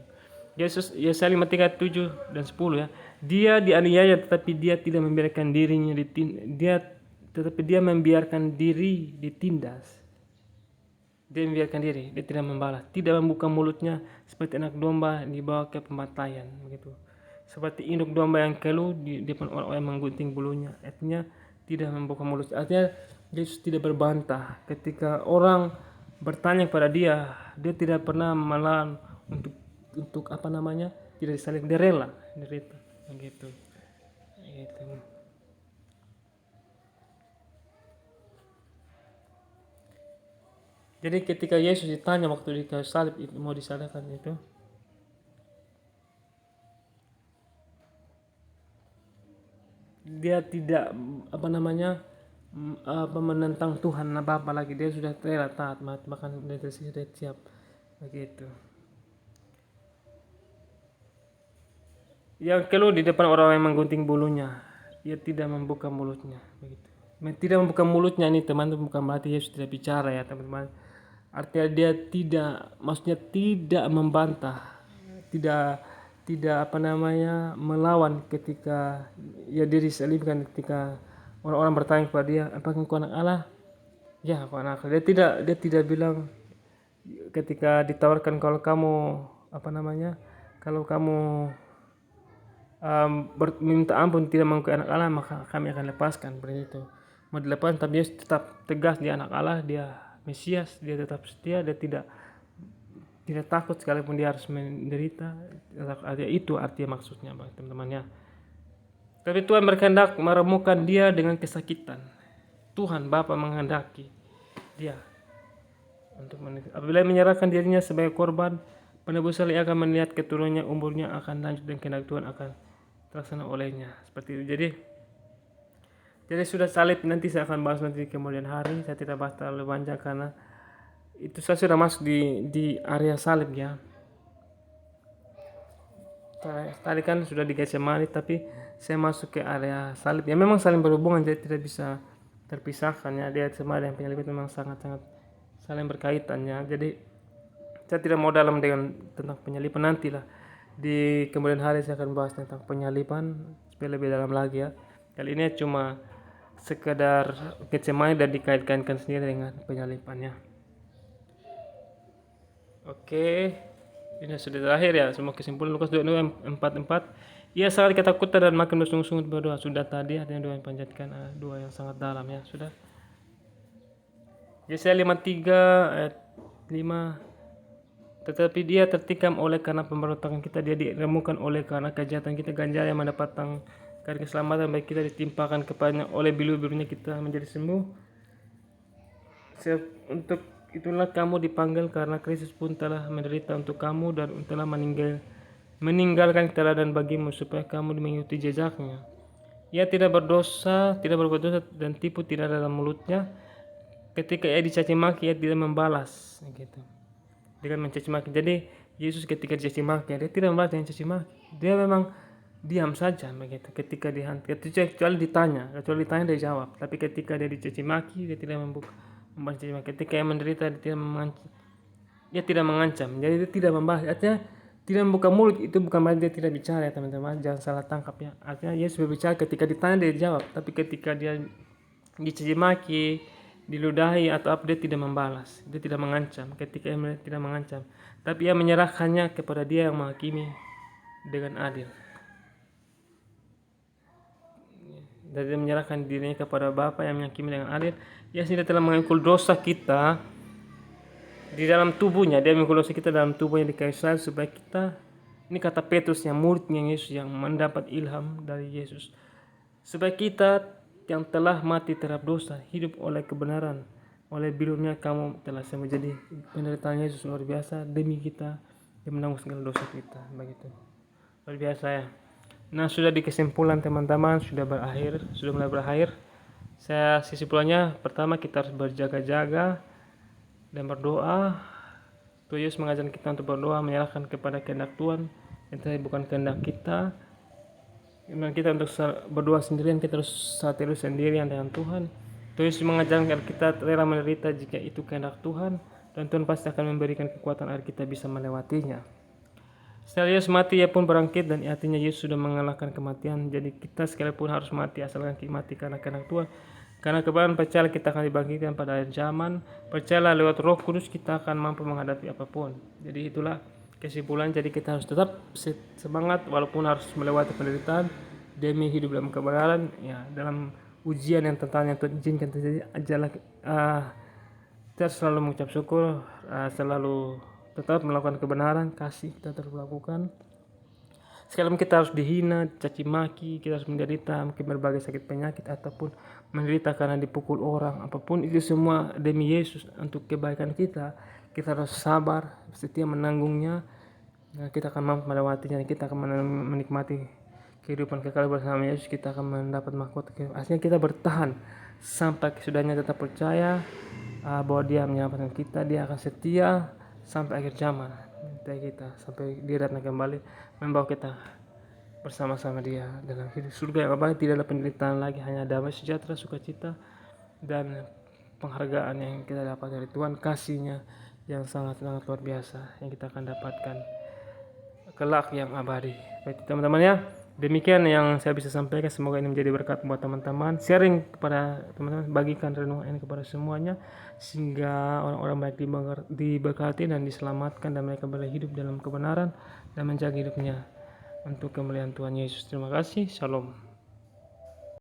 Yesus, Yesaya 53:7 dan 10 ya. Dia dianiaya tetapi dia tidak membiarkan dirinya dia membiarkan diri ditindas. Dia membiarkan diri, dia tidak membalas, tidak membuka mulutnya seperti anak domba yang dibawa ke pembantaian begitu. Seperti induk domba yang keluh di depan orang-orang yang menggunting bulunya. Artinya tidak membuka mulutnya. Artinya Yesus tidak berbantah. Ketika orang bertanya kepada dia, dia tidak pernah melawan untuk apa namanya, tidak disalib, dia rela derita begitu. Gitu. Jadi ketika Yesus ditanya waktu di kayu salib itu mau disalibkan itu, dia tidak apa namanya menentang Tuhan apa lagi, dia sudah rela taat mati, bahkan dia sudah siap begitu. Yang keluar di depan orang yang menggunting bulunya, dia tidak membuka mulutnya begitu. Tidak membuka mulutnya ini teman-teman bukan berarti Yesus tidak bicara ya teman-teman. Artinya dia tidak, maksudnya tidak membantah, tidak apa namanya melawan ketika ya dia disalibkan. Ketika orang-orang bertanya kepada dia, apakah engkau anak Allah? Ya, aku anak Allah. Dia tidak bilang ketika ditawarkan, kalau kamu apa namanya, kalau kamu minta ampun tidak mengaku anak Allah, maka kami akan lepaskan, begitu. Mau dilepaskan, tapi dia tetap tegas, dia anak Allah, dia Mesias, dia tetap setia, dia tidak takut sekalipun dia harus menderita. Itu artinya maksudnya teman-temannya. Tapi Tuhan berkehendak meremukkan dia dengan kesakitan. Tuhan Bapa menghendaki dia untuk apabila menyerahkan dirinya sebagai korban penebusan, ia akan melihat keturunannya, umurnya akan lanjut dan kehendak Tuhan akan terlaksana olehnya. Seperti itu. Jadi sudah salib, nanti saya akan bahas nanti kemudian hari. Saya tidak bahas terlalu panjang karena itu saya sudah masuk di area salib ya. Tadi kan sudah di Getsemani, tapi saya masuk ke area salib. Ya memang saling berhubungan, jadi tidak bisa terpisahkan ya. Di Getsemani dan penyaliban memang sangat-sangat saling berkaitan ya. Jadi saya tidak mau dalam tentang penyaliban, nantilah di kemudian hari saya akan bahas tentang penyaliban supaya lebih dalam lagi ya. Kali ini cuma sekedar Getsemani dan dikait-kaitkan sendiri dengan penyalibannya. Oke, ini sudah terakhir ya. Semua kesimpulan Lukas 24:4. Ia sangat ketakutan dan makin bersungguh-sungguh berdoa. Sudah tadi artinya doa yang panjatkan, doa yang sangat dalam ya. Sudah. Yesaya 53 ayat 5. Tetapi dia tertikam oleh karena pemberontakan kita, dia diremukkan oleh karena kejahatan kita, ganjar yang mendapatkan karena keselamatan baik kita ditimpakan kepadanya, oleh bilu-bilunya kita menjadi sembuh. Untuk itulah kamu dipanggil, karena Kristus pun telah menderita untuk kamu dan telah meninggalkan teladan bagimu supaya kamu mengikuti jejaknya. Ia tidak berdosa, tidak berbuat dosa, dan tipu tidak ada dalam mulutnya. Ketika ia dicaci maki, ia tidak membalas, gitu. Dengan mencaci maki. Jadi Yesus ketika dicaci maki, dia tidak membalas dengan caci maki. Dia memang diam saja begitu. Ketika kecuali ditanya dia jawab. Tapi ketika dia dicaci maki, dia tidak membalas caci maki. Ketika ia menderita, dia tidak mengancam. Jadi dia tidak membahas. Artinya tidak membuka mulut itu bukan berarti dia tidak bicara, ya teman-teman. Jangan salah tangkap ya. Artinya Yesus berbicara ketika ditanya dia jawab. Tapi ketika dia dicaci maki, diludahi atau apa, dia tidak membalas, dia tidak mengancam. Ketika ia tidak mengancam, tapi ia menyerahkannya kepada dia yang menghakimi dengan adil, dan dia menyerahkan dirinya kepada Bapa yang menghakimi dengan adil. Ia sendiri telah mengikul dosa kita di dalam tubuhnya, dia mengikul dosa kita dalam tubuhnya di kayu salib, supaya kita, ini kata Petrus yang muridnya Yesus yang mendapat ilham dari Yesus, supaya kita yang telah mati terhadap dosa hidup oleh kebenaran, oleh bilunya kamu telah sembuh. Jadi penderitaan Yesus luar biasa demi kita, dia menanggung segala dosa kita, begitu luar biasa ya. Nah, sudah di kesimpulan teman-teman, sudah mulai berakhir. Saya kesimpulannya, pertama kita harus berjaga-jaga dan berdoa. Tuhan Yesus mengajar kita untuk berdoa, menyerahkan kepada kehendak Tuhan, itu bukan kehendak kita. Memang kita untuk berdoa sendirian, kita harus terus sendirian dengan Tuhan. Tuhan Yesus mengajarkan kita rela menderita jika itu kehendak Tuhan, dan Tuhan pasti akan memberikan kekuatan agar kita bisa melewatinya. Setelah Yesus mati, ia pun bangkit, dan artinya Yesus sudah mengalahkan kematian. Jadi kita sekalipun harus mati, asalkan kita mati karena kehendak Tuhan. Karena kebenaran percaya kita akan dibangkitkan pada akhir zaman. Percayalah lewat Roh Kudus kita akan mampu menghadapi apapun. Jadi itulah kesimpulan. Jadi kita harus tetap semangat walaupun harus melewati penderitaan demi hidup dalam kebenaran, ya, dalam ujian yang yang Tuhan izinkan terjadi. Kita selalu mengucap syukur, selalu tetap melakukan kebenaran, kasih kita terus lakukan. Sekalipun kita harus dihina, caci maki, kita harus menderita mungkin berbagai sakit penyakit ataupun menderita karena dipukul orang, apapun itu semua demi Yesus untuk kebaikan kita. Kita harus sabar, setia menanggungnya. Kita akan mampu melewatinya, kita akan menikmati kehidupan kekal bersama Yesus. Kita akan mendapat mahkota. Artinya kita bertahan sampai kesudahnya, tetap percaya bahwa Dia menyelamatkan kita, Dia akan setia sampai akhir zaman kita, sampai Dia datang kembali membawa kita bersama-sama Dia dalam hidup surga yang abadi. Tidak ada penderitaan lagi, hanya damai sejahtera, sukacita, dan penghargaan yang kita dapat dari Tuhan, kasih-Nya yang sangat-sangat luar biasa yang kita akan dapatkan kelak yang abadi. Baik teman-teman ya, demikian yang saya bisa sampaikan. Semoga ini menjadi berkat buat teman-teman. Sharing kepada teman-teman, bagikan renungan ini kepada semuanya, sehingga orang-orang baik diberkati dan diselamatkan, dan mereka boleh hidup dalam kebenaran dan menjaga hidupnya untuk kemuliaan Tuhan Yesus. Terima kasih. Shalom.